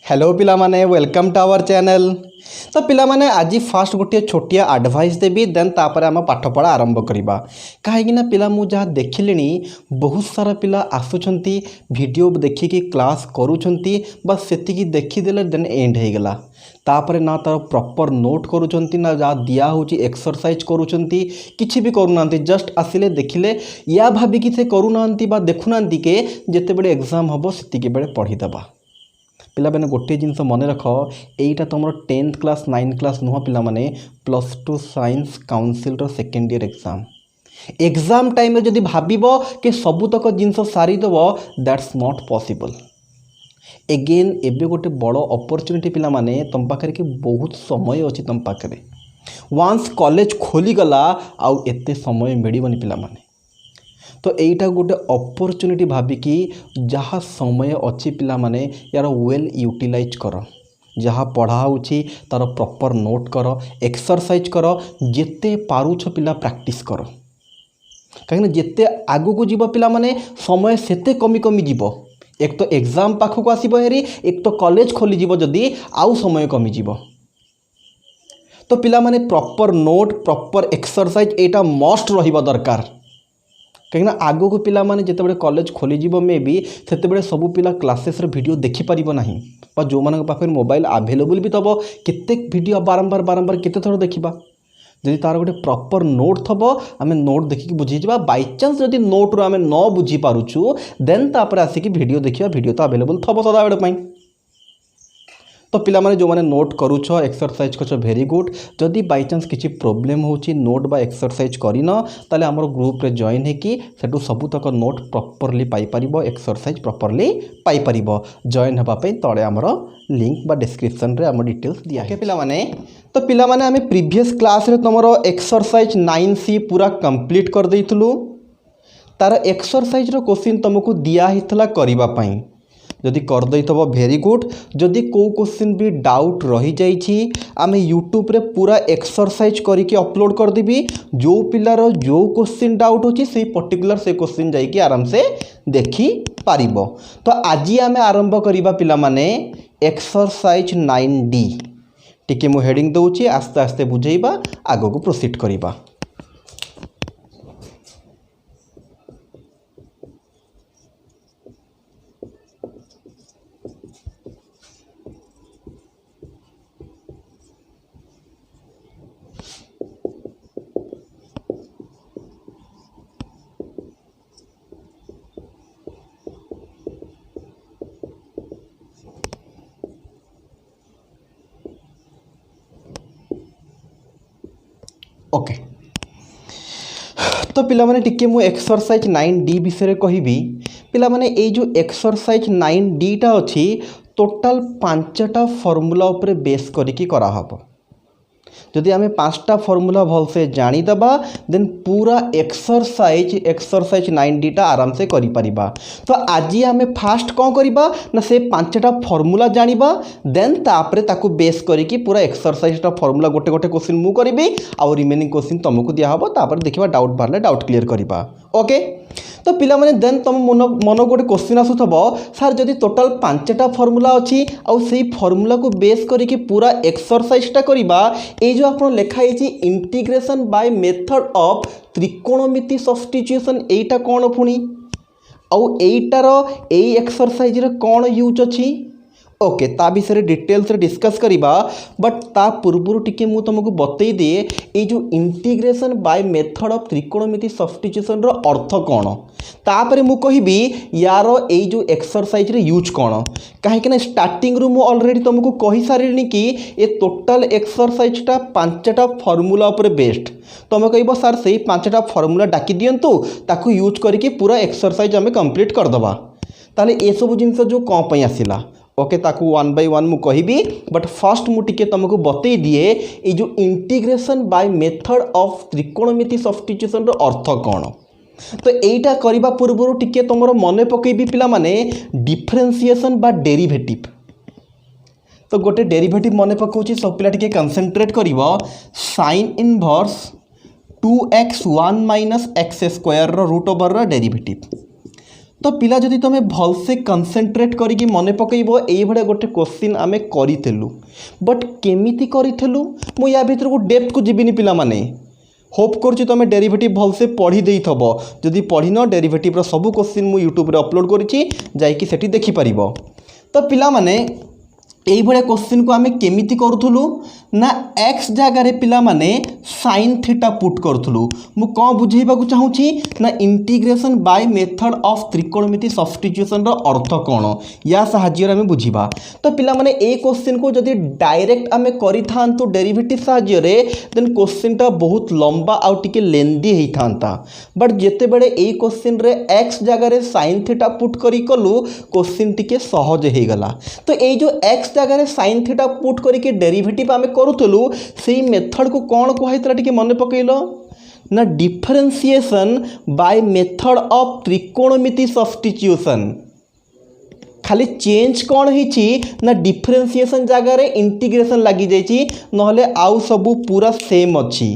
Hello पिला माने welcome to our channel. तो पिला माने आज फास्ट गोटे छोटिया एडवाइस देवी देन तापर आम पाठपढ़ा आरंभ करवा कहीं पिला मु जहाँ देखिले बहुत सारा पिला आसुंच वीडियो देखिकी क्लास करुँच बस से देखीदे देन एंड हो गला तापर ना तार प्रॉपर नोट करुँच ना जहाँ दिया हो एक्सरसाइज करुँच किसी भी करूना जस्ट आसिले देखिले या भाविकी से करूना देखुना के जिते बड़े एग्जाम हम से बड़े पढ़ीदबा। पिला मैंने गोटे जिनस मन रख यहीटा तुम 10th क्लास 9th क्लास नुह पिला माने +2 science council second year exam time जदि भाव कि सबुतक जिनस सारीदेव दैट्स नॉट पॉसिबल। एगेन एबे गोटे बड़ अपॉर्चुनिटी पिला माने तुम पाखे कि बहुत समय अच्छी तुम पाखे वंस कॉलेज खोलीगला आउ एते समय मिलबनी पिला माने तो यहीटा गोटे अपॉर्चुनिटी भाविकी जहाँ समय अच्छी पिला माने यार वेल यूटिलाइज कर जहाँ पढ़ा होची तार प्रॉपर नोट कर एक्सरसाइज कर जेते पारुछ पिला प्रैक्टिस कर कहीं जेते आगु को जीव पिला माने समय सेते कमी कमी जीव एक तो एग्जाम पाखक आसीबो हेरी एक तो कॉलेज खोली जीव जदी आउ समय कमी जीव तो पिला माने प्रॉपर नोट प्रॉपर एक्सरसाइज एटा मस्ट रहिबा दरकार कहीं आगो को पिला माने जिते बड़े कॉलेज खोली मे भी से सबू पिला क्लासेस वीडियो देखिपर ना जो मान पाखे मोबाइल आभेलेबल भी तब केते वीडियो बारंबार बारंबार केते थर देखा जदि तार गोटे प्रॉपर नोट थब आम नोट देखिक बुझी जा बाई चान्स जदि नोट रू आम न बुझी पारुछु देन तापर आसिक वीडियो देखिया वीडियो तो आभेलेबल थब सदा बेले तो पिला माने जो माने नोट करूछ एक्सरसाइज कर भेरी गुड जदि बाई चान्स किसी प्रोब्लेम होची नोट बा एक्सरसाइज करिन ताले हमर ग्रुप रे जॉइन हेकी सेटू सबुतक नोट प्रॉपरली पाई परिबो एक्सरसाइज प्रॉपरली पाई परिबो जॉइन हेबा पे तळे हमर लिंक बा डिस्क्रिप्शन रे हमर डिटेल्स दिया है पिला माने तो पिला माने हमें प्रीवियस क्लास रे तमरो एक्सरसाइज 9C पूरा कंप्लीट कर देइथलु तार एक्सरसाइज रो क्वेश्चन तुमको दिया हितला करिबा पई जदि करदे तब भेरी गुड जदि को क्वेश्चन भी डाउट रही जाइछि आमे यूट्यूब रे पूरा एक्सरसाइज करके अपलोड कर देबी जो पिलार जो क्वेश्चन डाउट होछि से पर्टिकुलर से क्वेश्चन जाइए आराम से देखि पारिबो। तो आज आमे आरंभ करिबा पिला माने एक्सरसाइज 9D टिके मु हेडिंग दउछि आस्ते आस्ते बुझेइबा आगो को प्रोसीड करिबा। ओके तो पिला माने टिके मु एक्सरसाइज 9D विषय कहबी पिला माने ए जो एक्सरसाइज 9D टा अछि टोटल 5टा फॉर्मूला ऊपर बेस करिकी करा हबो जदि आमे 5टा फॉर्मूला भल से जानी दबा देन पूरा एक्सरसाइज 9D टा आराम से करि परिबा। तो आज आमे फास्ट कौन करिबा ना से 5टा फॉर्मूला जानिबा देन तापरे ताकू बेस करिकी पूरा एक्सरसाइज टा फॉर्मूला गोटे गोटे क्वेश्चन मु करिबी आ रिमेनिंग क्वेश्चन तुमको दिया हबो तापर देखिबा डाउट बारले डाउट क्लियर करिबा। ओके तो पिला माने देन तुम मन गोटे क्वेश्चन आसुथबो सर जदि टोटल 5टा फॉर्मूला अछि आ सेही फॉर्मूला को बेस करिकी पूरा एक्सरसाइज टा करिबा ए जो आपन लेखा है इंटीग्रेशन बाय मेथड ऑफ त्रिकोणमिति सब्स्टिट्यूशन एटा कौन पुणी आउ एटार ए एक्सरसाइज रे कौन यूज अछि ओके ता विषय डिटेल्स रे डिस्कस करिबा बट ता पूर्व टिके मु तुमको बतई दिए ये जो इंटीग्रेशन बाय मेथड ऑफ त्रिकोणमिति सब्स्टिट्यूशन रो अर्थ कौन तापरे मु कहिबी यार ए जो एक्सरसाइज रे यूज कौन कहीं ना स्टार्टिंग रु मु ऑलरेडी तुमको कहि सारिनी कि ए टोटल एक्सरसाइज टा 5टा फॉर्मूला ऊपर बेस्ड तुम कहब सर से 5टा फॉर्मूला डाकी दियंतु ताकू यूज करके पूरा एक्सरसाइज आमे कंप्लीट कर दबा ताले ए सब जिंस जो कौन पई आसिला ओके ताकू 1 by 1 मु कहिबी बट फर्स्ट मु टिके तुमको बतई दिए ये जो इंटीग्रेशन बाय मेथड ऑफ त्रिकोणमिति सब्स्टिट्यूशन रो अर्थ कौन तो एटा करबा पूर्व टिके तुमरो मने पकेबी पिला माने डिफरेंशिएशन बा डेरिवेटिव तो गोटे डेरिवेटिव मने पकाउची सब पिला टिके कंसंट्रेट करिवो sin इनवर्स 2x1 - x² रो रूट ओवर रो डेरिवेटिव तो पिला जदि तुम भलसे कनसेंट्रेट करिकी मन पकईब ये गोटे क्वेश्चन आम करूँ बट केमिति करूँ मु या भीतर को डेप्थ को जीविनी पिला माने होप करुँच तुम डेरिवेटिव भलसे पढ़ी दे थब जदि पढ़िन डेरिवेटिव सब क्वेश्चन मु यूट्यूब रे अपलोड करिछि जाइकी सेठी देखि परिबो। तो पिला माने यही क्वेश्चन को आम केमिति करूँ ना एक्स जगार पिला माने साइन थीटा पुट करूँ मु कौन बुझेबा चाहूँगी ना इंटीग्रेशन बाय मेथड ऑफ त्रिकोणमिति सब्स्टिट्यूशन अर्थ कौन या साहाय्य आम बुझा। तो पिला माने ए क्वेश्चन को जदि डायरेक्ट आम करूँ डेरिवेटिव साहाय्य देन क्वेश्चन टा बहुत लंबा आउ टिके लेंदी होता बट जिते बड़े ए क्वेश्चन रे एक्स जगार साइन थीटा पुट करी कलु क्वेश्चन टिके सहज हो गला। तो ये जो एक्स जगार साइन थीटा पुट करके डेरिवेटिव आम करूँ से मेथड को कौन कहला टिके मन पकईल ना डिफरेंशिएशन बाय मेथड ऑफ त्रिकोणमिति सब्स्टिट्यूशन। खाली चेंज कौन होती ना डिफरेंशिएशन जगार इंटीग्रेशन लगी जाइए नहले आउ सबू पूरा सेम अच्छी।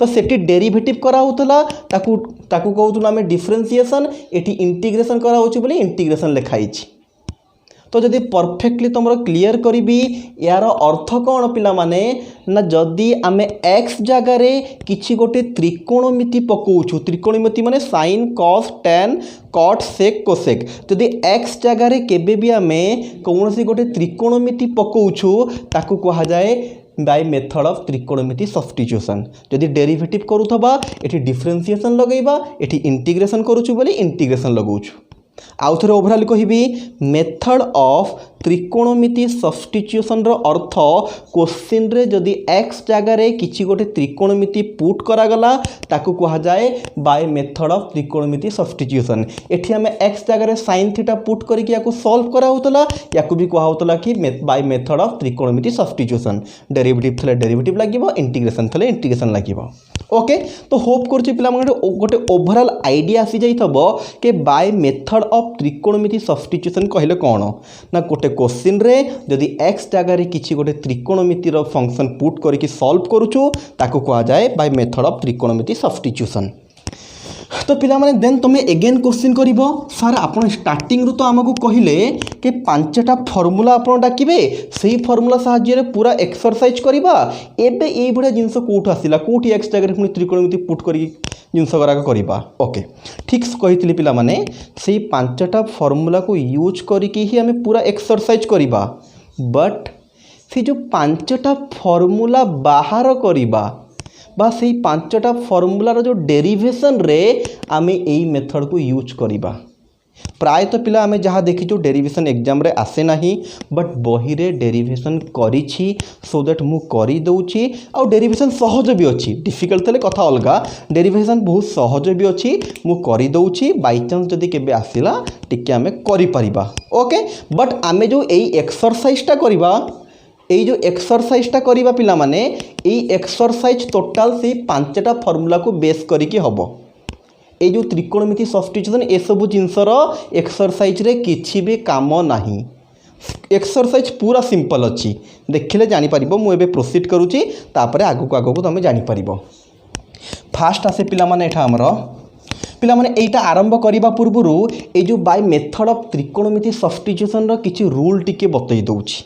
तो सेठी डेरिवेटिव कराउतला ताकू कहूँ आम डिफरेंशिएशन एटी इंटीग्रेशन कराउछि बोली इंटीग्रेशन लिखाई। तो जदि परफेक्टली तुम क्लियर करी यार अर्थ कौन पिला माने ना जदि आम एक्स जगार किसी गोटे त्रिकोणमिति पकाउछु त्रिकोणमिति माने sine cos tan cot sec cosec जदि एक्स जगार केबे भी आम कौन सी गोटे त्रिकोणमिति पकाउछु ताकू कहा जाए बाय मेथड ऑफ त्रिकोणमिति सब्स्टिट्यूशन। जदि डेरिवेटिव करूथबा एठी डिफरेंशिएशन लगेबा एठी इंटीग्रेशन करूछु बोली इंटीग्रेशन लगाउछु। आउ थे ओभराल कहि मेथड ऑफ त्रिकोणमिति सब्स्टिट्यूशन अर्थ क्वेश्चन रे जदि एक्स जगार किसी गोटे त्रिकोणमिति पुट करागला ताकू कहा जाए बाय मेथड ऑफ त्रिकोणमिति सब्स्टिट्यूशन। एठी आम एक्स जगार साइन थीटा पुट करके या सॉल्व कराउतला या भी कहउतला कि बाय मेथड ऑफ त्रिकोणमिति सब्स्टिट्यूशन। डेरिवेटिव थले डेरिवेटिव लागिबो इंटीग्रेशन थले इंटीग्रेशन लागिबो। ओके तो होप करुच्ची पिला गोटे ओभराल आइडिया आसी जाइथबो कि बाय मेथड ऑफ त्रिकोणमिति सब्स्टिट्यूशन कहले कौन ना गोटे क्वेश्चन रे जदि एक्स जगार किसी गोटे त्रिकोणमितिर फंक्शन पुट करके सॉल्व करूछु ताकू कहा जाए बाय मेथड ऑफ त्रिकोणमिति सब्स्टिट्यूशन। तो पिला माने देन तुम एगेन क्वेश्चन कर सार आप स्टार्टिंग तो आमको कहले कि 5टा फर्मूला आप डाकिबे से फर्मूला साहाय्य पूरा एक्सरसाइज करवा एबे ये भाया जिनस कौट आसला कौटी एक्स जगह पुणी त्रिकोणमिति पुट कर जिनस गुराक करवा। ओके ठीक कही पिला माने से 5टा फर्मूला को यूज करके ही आम पूरा एक्सरसाइज करवा बट से जो 5टा फर्मूला बाहर करवा बा से 5टा फर्मूलार जो डेरिवेशन रे आमे यही मेथड को यूज करिबा। प्राय तो पिला आमे जहाँ देखी डेरिवेशन एग्जाम रे आसे नाही बट बही रे डेरिवेशन करिछि सो दैट मु करी दउछि आ डेरिवेशन सहज भी अच्छी डिफिकल्ट थले कथा अलगा डेरिवेशन बहुत सहज भी अच्छी मु करी दउछि बाय चांस जदि केबे आसिला टिके आमे करि परिबा। ओके बट आमे जो एई एक्सरसाइजटा करिबा यही जो एक्सरसाइजटा करवा पिला माने यही एक्सरसाइज टोटाल से 5टा फर्मूला को बेस करके हम ये जो त्रिकोणमिति सब्स्टिट्यूशन ये सब जिनसर एक्सरसाइज रे किछि भी काम नाही। एक्सरसाइज पूरा सिंपल अच्छी देखिले जानी परिबो मु एबे प्रोसीड करूची तापरे आगु तुम जानी परिबो। फास्ट आसे पिला माने एठा हमर पिला माने एटा आरंभ करबा पूर्वरु ए जो बाय मेथड ऑफ त्रिकोणमिति सब्स्टिट्यूशन रो किछि रूल टिके बतई दउची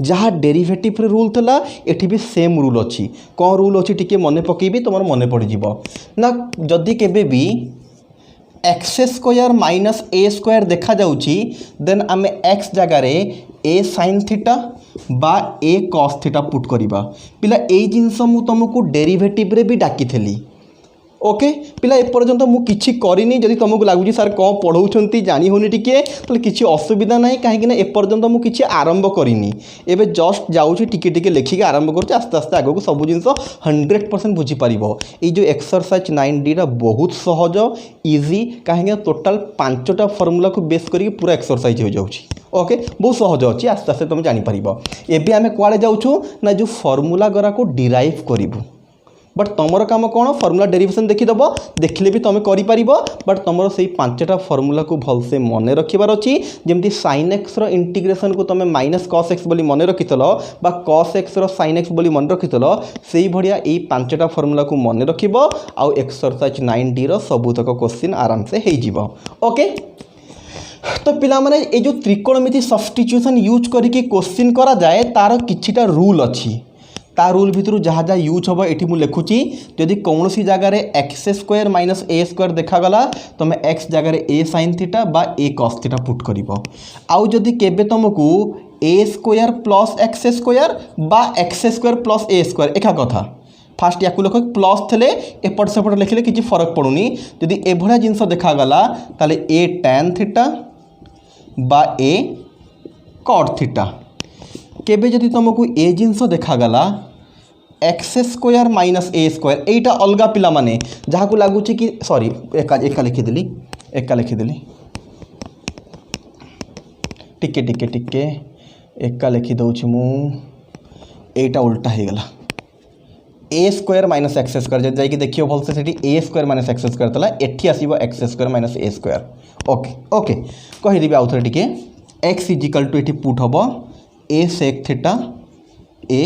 जहाँ डेरिवेटिव रे रूल थला एठी भी सेम रूल अच्छी कौन रूल अच्छी टिके मने पकेबी तुम मने पड़ जीवो ना जदि केबे भी x square minus a square देखा जाउची देन आमे एक्स जगार ए साइन थीटा बा ए कॉस थीटा पुट करिबा पिला ए जिनस मु तुमको डेरिवेटिव रे भी डाकी थेली। ओके पिला एपर्यंत मु किछि करिनी जदि तुमको लागुची सर कौन पढ़ाउछंती जानी होनी टिके तो किछि असुविधा नाही काहेकि ना एपर्यंत मु किछि आरंभ करिनी एबे जस्ट जाउची टिके टिके लेखिके आरंभ करूची आस्ते आस्ते आगो सब जिनस 100% बुझी पारिबो। ए जो एक्सरसाइज 9D रा बहुत सहज इजी काहेकि टोटल 5टा फर्मूला को बेस करके पूरा एक्सरसाइज हो जाउची। ओके बहुत सहज अच्छी आस्ते आस्ते तुम जानी पारिबो। एबे आमे कुआडे जाउछु ना जो फर्मूला गरा को डिराइव करिवु बट तुमर काम कौन फर्मूला डेरिवेशन देखीदेव देखिले भी तुम कर बट तुम से 5टा फर्मूला को भलसे मन रखिबार अच्छी जमती साइन एक्स रो इंटीग्रेशन को तुम माइनस कॉस एक्स बोली मन रखिथल बा cos x rho sine x बोली मन रखिथल से भाया ये 5टा फर्मूला को मन रखिब आउ एक्सरसाइज 9D रो सबुतक क्वेश्चन आराम से हो। ओके तो पिला माने ये जो त्रिकोणमिति सब्स्टिट्यूशन यूज करके क्वेश्चन करा जाए तार किछिटा रूल अच्छी ता रूल भितर जहाँ जहाँ यूज हम ये मुझे लिखुची जदि कौन सी जगार x square minus a square देखागला तुम एक्स जगार ए साइन थीटा बा ए कॉस थीटा पुट कर आउ जदि केबे तुमको ए स्क्वायर प्लस एक्स स्क्वायर बा x square plus a square एका कथा फास्ट या लिख प्लस थे एपट सेपट लिखले किसी फरक पड़ूनी जदि एभलिया जिनस देखागला ताले ए टैन थीटा बा ए कॉट थीटा केबे जदि तुमको ए जिनस देखागला x square minus a square एटा अलगा पिला माने जहाँ को लगुच कि सॉरी एका लिखिदेली टिके टिके टिके एका लिखिदे मुटा उल्टा हो गला ए स्क्वायर माइनस एक्स स्क्वायर जब जाकि देखिए भलसे से ए स्क्वायर माइनस एक्स स्क्वायर था एटी आसो x square minus a square okay okay कहीदेवी आउ थे टिके एक्स इजिकल टू ये पुट हम ए सेक थीटा ए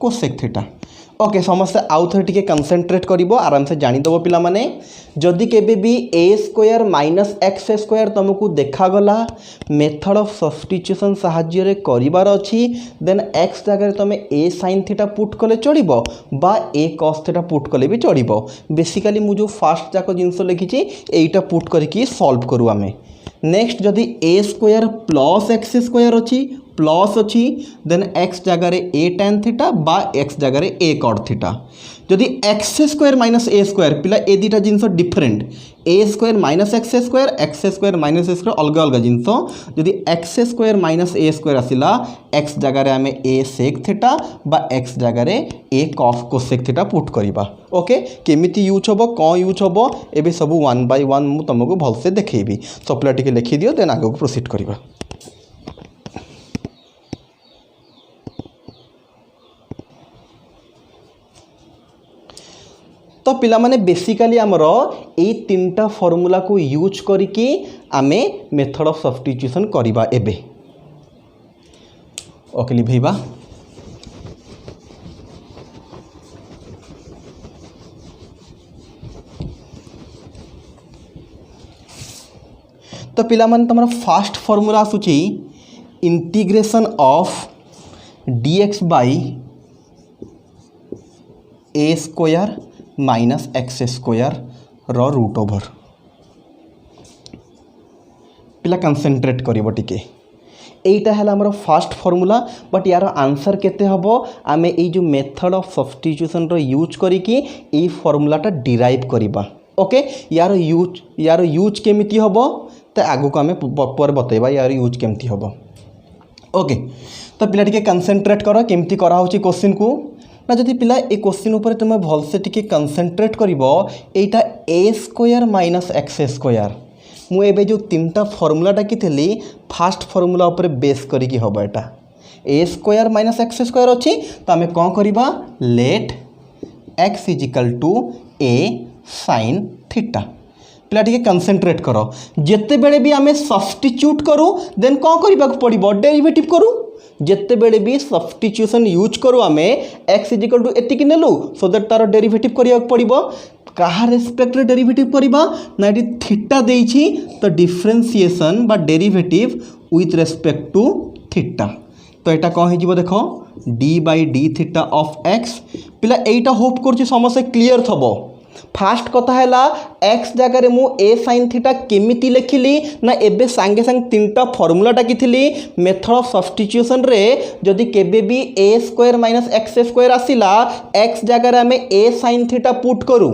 कोसेक थीटा ओके समस्ते आउ थे टिके कंसंट्रेट करिवो आराम से जानीदेव पिला माने जदि केबे भी a square minus x square तुमको देखागला मेथड ऑफ सब्स्टिट्यूशन साहाय्य करिवार अछि देन एक्स जगह तुम ए साइन थीटा पुट कले चढ़िबो बा ए कॉस थीटा पुट कले भी चढ़िबो बेसिकली मु जो फास्ट जाक जिनस लिखिछि एटा पुट करके सॉल्व करू आमे नेक्स्ट जदि a square plus x square अच्छी प्लस अच्छी देन एक्स जगार ए टैन थीटा बा एक्स जगार ए कॉट थीटा जदि x square minus a square पिला ए दुटा जिनस different a square minus x square minus a square अलग अलग जिनस जदि x square minus a square आसला एक्स जगार आम ए सेक थीटा बा एक्स जगार a cos cosec theta put करवा ओके केमिति यूज हम कौन यूज हम एबे सब वन बाय वन मु तुमको भलसे देखी सब पिला टिके लिखि दियो देन आगे प्रोसीड करवा तो पिला माने बेसिकली आमर ये तीनटा फॉर्मूला को यूज करिकी आमे मेथड ऑफ सब्स्टिट्यूशन करिबा एबे ओके लिभेबा तो पिला माने तमरा फास्ट फॉर्मूला आसुची integration of dx by a square minus x square root over पिला कंसंट्रेट करिवो टिके एटा है हमर फास्ट फॉर्मूला बट यार आंसर केते हबो आमे ए जो मेथड ऑफ सब्स्टिट्यूशन रो यूज करिकी ए फॉर्मूलाटा डिराइव करिबा ओके यार यूज केमिति हबो त आगु को आमे पर बतैबा यार यूज केमिति हबो ओके तो पिला टिके कंसंट्रेट करो केमिति करा होची क्वेश्चन को ना जदि पिला ए क्वेश्चन उपर तुम भलसे टिके concentrate करिवो Etah a square minus x square मु एबे जो तीनटा फॉर्मूलाटा कि फास्ट फॉर्मूला उपर बेस करिकी हबो एटा a square minus x square अच्छी तो आम कौन करवा let x is equal to a sine theta पिला टिके कंसंट्रेट करो जेते बेले भी आम सब्स्टिट्यूट करूँ देन कौन करने को पड़ो डेरिवेटिव करूँ जिते बेले भी सब्स्टिट्यूशन यूज करूँ आम एक्स इजिकल टू एतिक नेलु सो दैट तार डेरिवेटिव करिया पड़ो कहा रेस्पेक्ट रे डेरिवेटिव करवा ना ये थीटा देइछि तो डिफरेंशिएशन बा derivative with respect to theta तो यहाँ कौन हो देख d by d theta of x पिला एटा होप कर समस्या क्लीयर थबो फास्ट कथा है एक्स जगार मु ए साइन थीटा केमिति लिखिली ना एबे सांगे सांग तीनटा फॉर्मूला डाकी मेथड ऑफ सब्स्टिट्यूशन रे जदि केबे भी a square minus x square आसिला एक्स जगार आम ए साइन थीटा पुट करूँ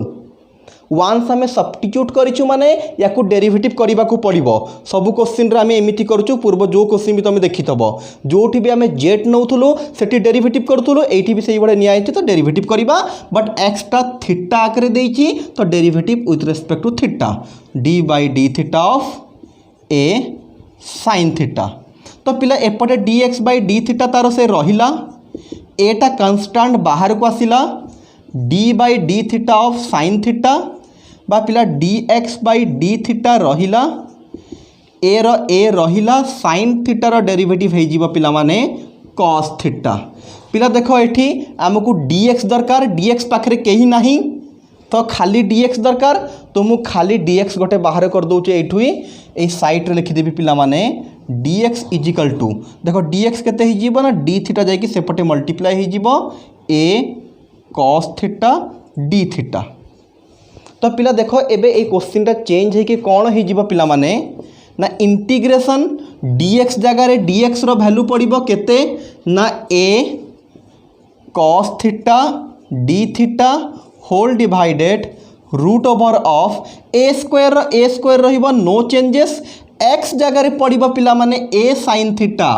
वान्स आम सब्स्टिट्यूट करूँ माने या डेरिवेटिव करने को पड़ो सब क्वेश्चन रे आम एमती करूँ पूर्व जो क्वेश्चन भी तुम देखिथब जोटी भी आम जेट नौलु से डेरिवेटिव करूँ ये भी से भाई निया तो डेरिवेटिव करवा बट एक्सटा थीटा आकर देती तो derivative with respect to theta d by d theta of a sine theta तो पिला एपटे d x by d theta तार से रहिला एटा कन्स्टांट बाहर को आसिला d by d theta of sine theta बा पिला d x by d theta रहिला ए रहिला साइन थीटार डेरिवेटिव हो पिला माने कॉस थीटा पिला देख ये आमको डी एक्स दरकार डी एक्स पाखे कहीं ना तो खाली dx दरकार तो मु खाली dx गोटे बाहर कर दूचे एठु ही साइट रे लिखिदेवी पिला माने dx इजिकल टू देखो dx केते ही जीवो ना d थीटा जाई कि सेपटे मल्टीप्लाई ही जीवो a cos theta d theta. तो पिला देखो एबे ए क्वेश्चन टा चेंज है कि कौन ही जीवो पिला माने ना इंटीग्रेशन dx जगह रे dx रो वैल्यू पड़िबो केते ना a cos theta d theta whole divided root over of a square रहिबो नो चेंजेस एक्स जगह रे पड़िबो पिला माने ए साइन थीटा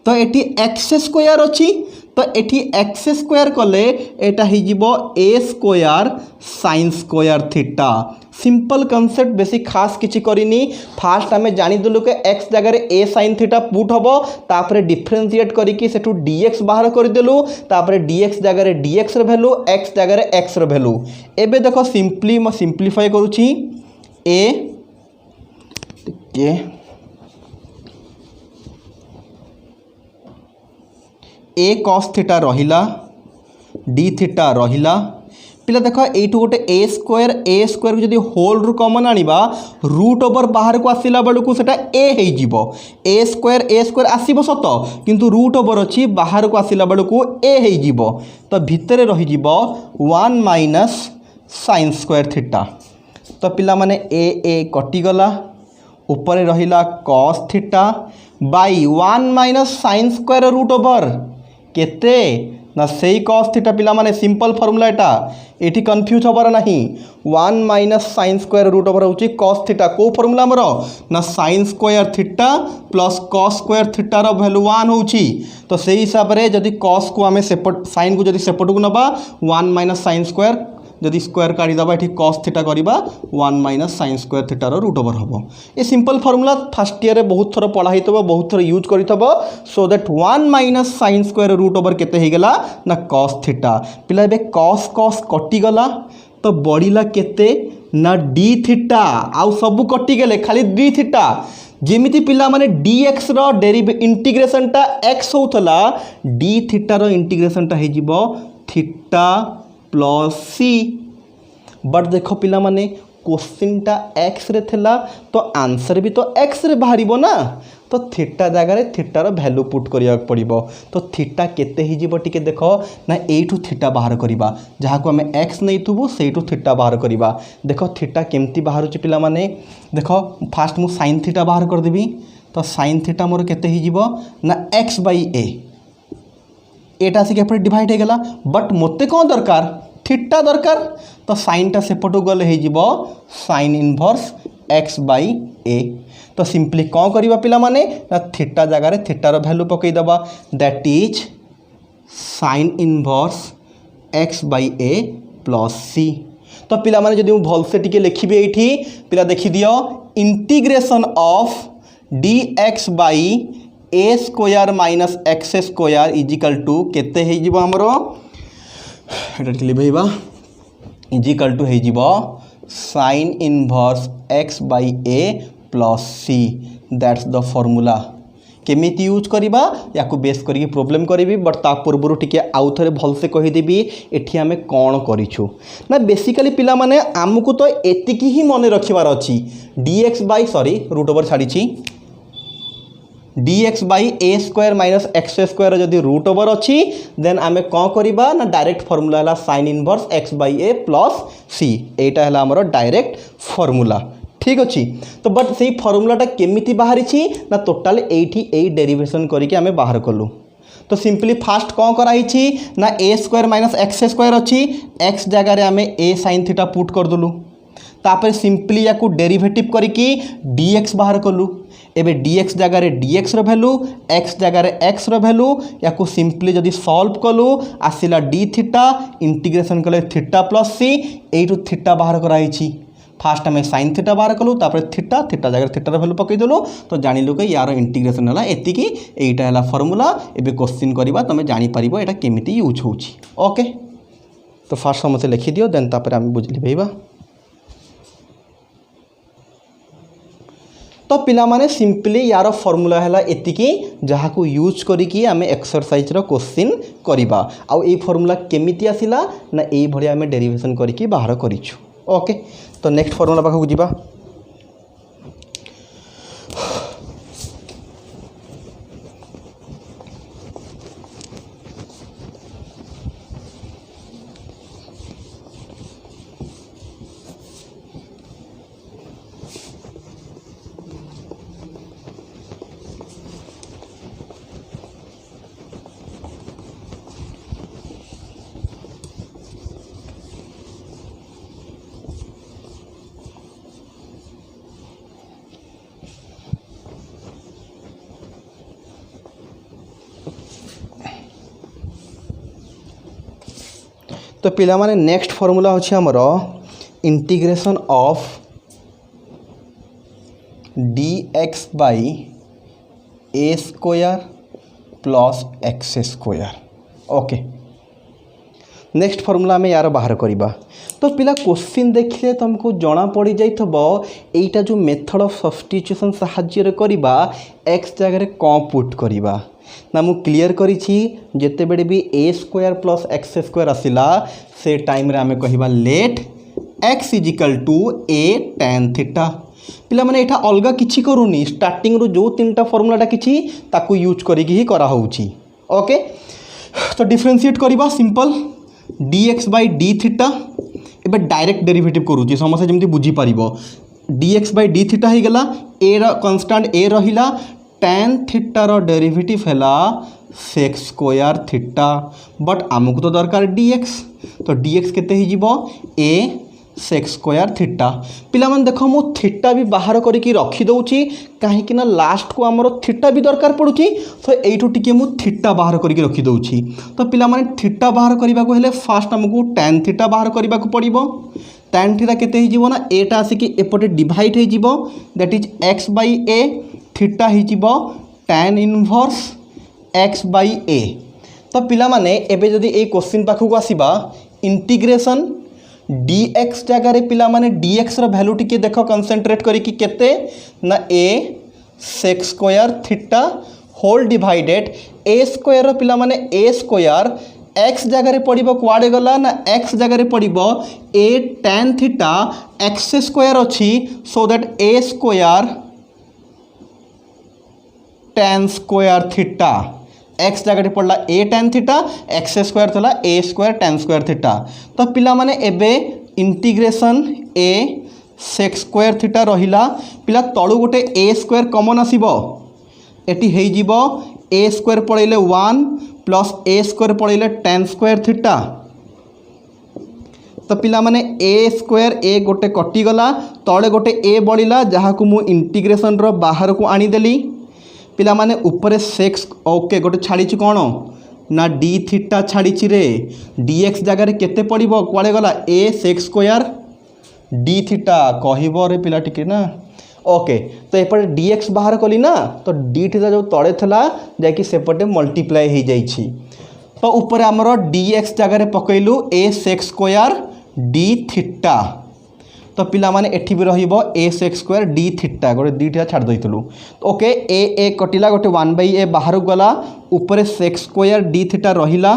तो एटी एक्स स्क्वायर अछि तो एटी एक्स स्क्वायर कले एटा ही जीवो a square sine square theta. Simple concept बेसी खास किछि करिनी फास्ट आमे जानि देलु के एक्स जगह रे ए साइन थीटा पुट हबो तापरे डिफरेंशिएट करिकि सेटु dx बाहर कर देलु तापरे dx जगह रे dx रे वैल्यू x जगह रे x रे वैल्यू। एबे देखो सिंपली म सिंपलीफाई करूछि a के ए cos थीटा रहिला d थीटा रहिला पिला देखो एठू गोटे ए स्क्वायर जदि होल रु कॉमन आनिबा रूट ओवर बाहर को आसिला बेलू सेटा ए हे जीवो ए स्क्वायर आसीबो सत किंतु रूट ओवर अछि बाहर को आसिला बेलू ए हे जीवो तो भितरे रही जीवो 1 माइनस साइन स्क्वायर थीटा। तो पिला माने ए कटि गला ऊपर रहिला cos theta by 1 minus sine square root over केते ना सेई cos थीटा पिला माने सिंपल फार्मूला एटा एठी कंफ्यूज होबार नहीं 1 minus sine square root over होची cos थीटा को फार्मूला हमर ना sine square theta plus cos square theta रो वैल्यू 1 होची तो सेही हिसाब रे जदी cos को हमें सेपट साइन को जदी सेपट को नबा 1 माइनस साइन स्क्वायर जदि स्क्वायर काढ़ी दबा एठी cos थीटा करिबा 1 माइनस साइन स्क्वायर थीटा रो रूट ओवर हबो। ए सिंपल फार्मूला फर्स्ट ईयर रे बहुत थोर पढ़ा हितबो बहुत थोर यूज करितबो so that 1 minus sine square root over केते हे गेला ना cos थीटा पिला बे cos कटि गला तो बढिला केते ना d थीटा आउ सब कटि गेले खाली d थीटा जेमिति पिला माने dx रो इंटीग्रेशन टा x होतला d थीटा रो इंटीग्रेशन टा हे जिवो थीटा प्लस सी बट देखो पिला माने क्वेश्चन टा एक्स रे थिला तो आंसर भी तो एक्स रे बाहरिबो ना तो थीटा जगह रे थीटा रो वैल्यू पुट करिया पड़िबो तो थीटा केते ही जीवो टिके देखो ना एठू थीटा बाहर करिबा जहा को हमें एक्स नैथुबो सेठू थीटा बाहर करिबा। देखो थीटा केमती बाहर छि पिला माने देखो फास्ट मु sin थीटा बाहर कर देबी तो sin थीटा मोर केते ही जीवो ना x बाई a एटा से के डिवाइड हे गेला बट मते कोन दरकार थीटा दरकार तो साइन टा सेपटू गले हे जीवो sign inverse x by a तो सिंपली कौन करिबा पिला माने ना थीटा जगह रे थीटा रो वैल्यू पकई दबा that is sine inverse x by a plus c। तो पिला माने जदि भल से टिके लिखिबे एठी पिला देखि दियो integration of dx by a square minus x square is equal to केते हे जीवो हमरो एटा लिखबा इजिकल टू हे जीवो sign inverse x by a plus c that's the formula. केमिति यूज करिबा याकू बेस करी प्रॉब्लम करिबी बट ता पूर्व टिके आउ थरे भल से कहि देबी एठी हमें कोन करिछु ना बेसिकली पिला माने आमको तो एतिकी ही मन रखिबार अछि dx by sorry root over छाड़ी छी dx by a square minus x square जदि रूट ओवर अच्छी देन आमे कौन करिबा ना डायरेक्ट फॉर्मूला है sine inverse x by a plus c एटा है हमरो डायरेक्ट फॉर्मूला ठीक अच्छी। तो बट से फॉर्मूलाटा केमिति बाहरी ना टोटाल एठी ए डेरिवेशन करके आमे बाहर कलु तो सिंपली फास्ट कौन कराई ना ए स्क्वायर माइनस एक्स स्क्वायर अच्छी एक्स जगह आमे ए साइन थीटा पुट कर देलु तापर सिंपली या डेरिवेटिव करके dx बाहर कलु एबे dx जगह रे dx रो वैल्यू x जगह रे x रो वैल्यू या सिंपली जदि सॉल्व कलु आसिला d थीटा इंटीग्रेशन कले थीटा प्लस c एटू थीटा बाहर कराई छी फास्ट हमें साइन थीटा बाहर कलु तापर थीटा थीटा जगह थीटा रो वैल्यू पकई देलु तो जानिलु कि यार इंटीग्रेशन हला एतिकी एटा हला फार्मूला एबे क्वेश्चन करबा तमे जानि परिबो एटा केमिति यूज होउची ओके। तो फास्ट समझे लिखि दियो देन तापर हम बुझली भइबा तो पिला माने सिंपली यार फॉर्मूला है एतिकी जहाँ को यूज करिकी आमे एक्सरसाइज रो क्वेश्चन करिबा आउ ए फॉर्मूला केमिति आसिला ना ए भलिया आमे डेरिवेशन करिकी बाहर करिछु। ओके तो नेक्स्ट फॉर्मूला पाखा को जिबा। तो पिला माने नेक्स्ट फॉर्मूला होछि हमरो integration of dx by a square plus x square. Okay next formula में यार बाहर करिबा। तो पिला क्वेश्चन देखिले तुमको जना पड़ जाइथबो एटा जो मेथड ऑफ सब्स्टिट्यूशन सहाय्य करिबा एक्स जगह कौन पुट करिबा ना मु क्लियर करिछि जेते बेडे भी a square plus x square आसिला से टाइम रे हमें कहिबा let x is equal to a tan theta. पिला माने एटा अलगा किछि करूनी स्टार्टिंग रो जो तीनटा फार्मूलाटा किछि ताकू यूज करिकि ही करा होउछि। ओके तो डिफरेंशिएट करिबा simple dx by d theta एबे डायरेक्ट डेरिवेटिव करूछि समस्या जेमति बुझी पारिबो dx बाई डी थीटा ही गला ए रा कांस्टेंट ए रहिला tan थीटा रो डेरिवेटिव हैला sec स्क्वायर थीटा बट आमको तो दरकार dx तो dx केते ही जीवो a sec स्क्वायर थीटा। पिला मन देखो मु थीटा भी बाहर करिकि रखी दउची काहे कि ना लास्ट को हमरो थीटा भी दरकार पड़ुची तो एइठो टिके मु थीटा बाहर करिकि रखी दउची। तो पिला माने थीटा बाहर करिबा को हेले फास्ट हमको tan थीटा बाहर करिबा को पड़िबो। tan थीटा केते ही जीवो ना एटा आसी कि एपटे डिवाइड हे जीवो that is x by a theta ही जीवो tan inverse x by a। तो पिला माने एबे जदी ए क्वेश्चन पाखु को आसीबा इंटीग्रेशन dx जगह रे पिला माने dx रो वैल्यू टिके देखो कंसंट्रेट करी कि केते ना a sec square theta whole divided a square रो पिला माने a स्क्वायर x जगह रे पड़िबो कुआडे गला ना x जगह रे पड़िबो a tan theta x square अछि so that a square tan square theta x जगह पड़ला a tan theta x square थला a square tan square theta. तो पिला माने एबे integration a sec square theta रहिला पिला तळु गोटे a स्क्वायर कॉमन आसीबो एटी हेई जीवो a स्क्वायर पड़ैले 1 प्लस a स्क्वायर पड़ैले tan स्क्वायर थीटा। तो पिला माने a स्क्वायर a गोटे कटि गला तळे गोटे a बळिला जहा को मु इंटीग्रेशन रो बाहर को आनी देली पिला माने ऊपर सेक्स ओके गोटे छाड़ी कौन ना डी थीटा छाड़ी रे dx जगह रे केते पड़िबो कुआडे गला a sec square d theta कहबो रे पिला टिके ना। ओके तो एपटे dx बाहर कली ना तो डी थीटा जो तळे थला जाकि सेपटे मल्टीप्लाई हो जाइछि तो ऊपर हमरो dx जगह रे पकैलु a sec square d theta. तो पिला माने एठी भी रहिबो a sec square d theta गोटे डी थीटा छाड़ दैतलु ओके a कटिला गोटे 1/a बाहर गला ऊपर sec स्क्वायर डी थीटा रहिला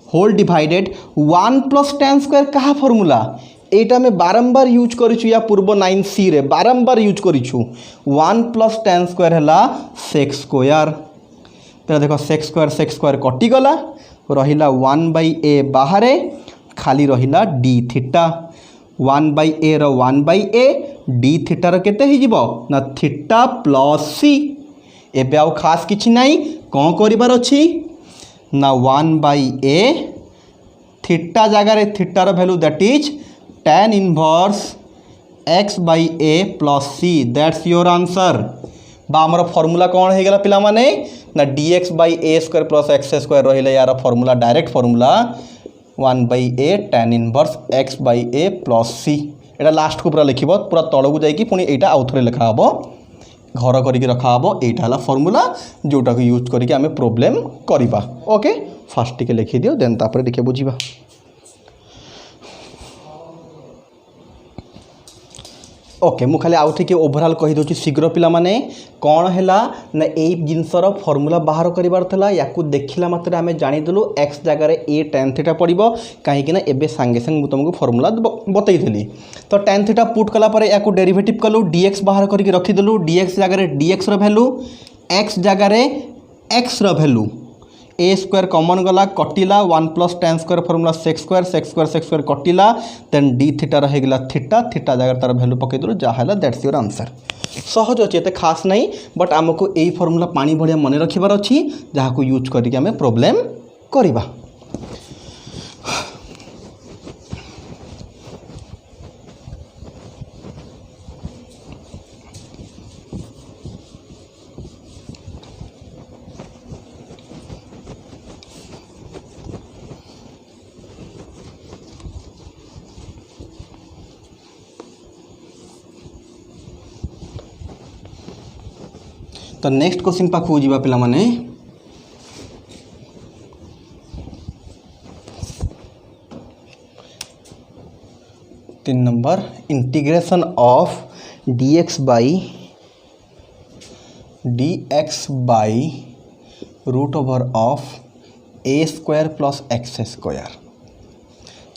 whole divided 1 plus tan square कहा फॉर्मूला एटा में बारंबार यूज करिछु या पूर्व 9c रे बारंबार यूज करिछु 1 प्लस tan स्क्वायर हला sec स्क्वायर। तो देखो sec स्क्वायर कटि गला रहिला 1/a बाहरे खाली रहिला डी थीटा 1/a रो 1/a डी थीटा रो केते ही जीवो ना थीटा प्लस c एबे आउ खास किछि नाही कोन करिबार अछि ना 1/a थीटा जगह रे थीटा रो value that is tan inverse x/a plus c that's your answer. बा हमर फार्मूला कोन हे गेला पिला माने ना dx/a square plus x square रहिले यार formula direct formula 1/a tan inverse x/a plus c एटा लास्ट को पूरा लिखिबो पूरा तळ को जाई कि पुनी एटा आउथरे लिखा हबो घर करिक रखा हबो एटा हला फार्मूला जोटा को यूज करिक हमें प्रॉब्लम करिबा। ओके फास्ट टिके लिखि दियो देन तापर देखे बुझिबा। ओके मु खाली आउ टिके ओभरऑल कहि दोची शीघ्र पिला माने कौन हैला ना एई जिनसर फॉर्मूला बाहर करिवार थला याकू देखिला मात्रे आमे जानि देलु x जगह रे a tan थीटा पड़िबो काहे कि ना एबे संगे संग मु तुमको फॉर्मूला बतई देली तो tan थीटा पुट कला परे याकू डेरिवेटिव कलु dx बाहर करके रखि देलु dx जगह रे dx रो वैल्यू x जगह रे x रो वैल्यू a स्क्वायर कॉमन गला कटिला 1 plus tan square formula sec square कटिला देन d थीटा रहीगला थीटा थीटा जगह तार वैल्यू पकई देलु जा हैला दैट्स योर आंसर सहज अच्छे एते खास नहीं बट आमको यही फॉर्मूला पानी भलिया मन रखिबार अच्छी जहाँ को यूज करके आम प्रॉब्लम करिबा। तो नेक्स्ट क्वेश्चन पाखु जीवा पिला माने 3 number integration of dx by root over of a square plus x square.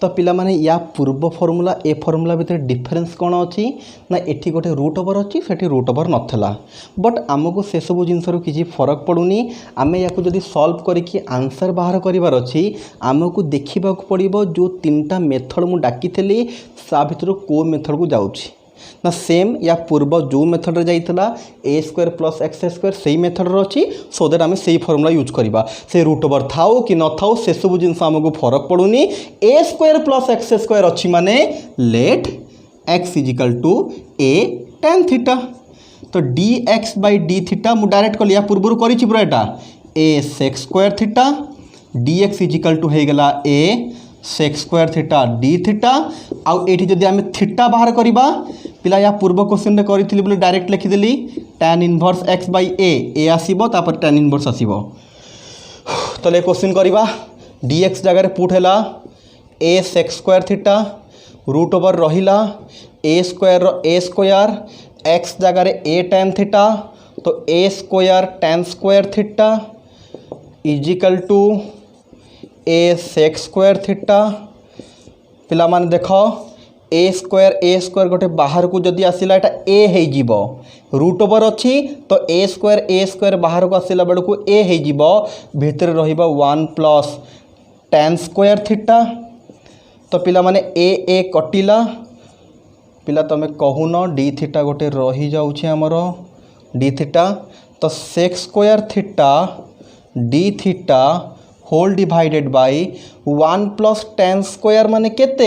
तो पिला माने या पूर्व फॉर्मूला ए फॉर्मूला भितर डिफरेंस कौन अच्छी ना एठी गोटे रूट ओवर अच्छी सेठी रूट ओवर नथला बट आमको से सब जिनसर किसी फरक पड़ुनी आमे याकू जदि सॉल्व करके आंसर बाहर करिवार अच्छी आमको देखा पड़िबो जो 3टा मेथड मु डाकी थली सा भितर को मेथड को जाउछि ना सेम या पूर्व जो मेथड रे जाइतला a square plus x square सही मेथड रे अछि सो दैट आमे सही फॉर्मूला यूज करबा से रूट ओवर थाओ कि न थाओ से सब जिनस हमको फरक पड़ुनी a square plus x square अछि माने let x is equal to a tan theta तो dx बाई d थीटा मु डायरेक्ट कलिया पूर्व करिछि पुरा एटा a sec square theta dx is equal to हे गला a sec square theta d theta आउ एठी जदि आमे थीटा बाहर करिबा पिला या पूर्व क्वेश्चन रे करिथिली बोले डायरेक्ट लिखिदेली tan inverse x by a आसीबो तापर tan इनवर्स आसीबो तो ले क्वेश्चन करिबा dx जगह रे पुट हैला a sec square theta root over रहिला a स्क्वायर x जगह रे a tan थीटा तो a square tan square theta is equal to a sec square theta पिला माने देखो a स्क्वायर गोटे बाहर को जदि आसिला एटा a हे जीवो रूट ओवर अच्छी तो a स्क्वायर बाहर को आसिला बेल को a हे जीवो भीतर रहिबा 1 प्लस tan स्क्वायर थीटा तो पिला माने a कटिला पिला तमे कहून d थीटा गोटे रही जाउछि हमरो d थीटा तो sec square theta d theta whole divided by 1 plus tan square माने केते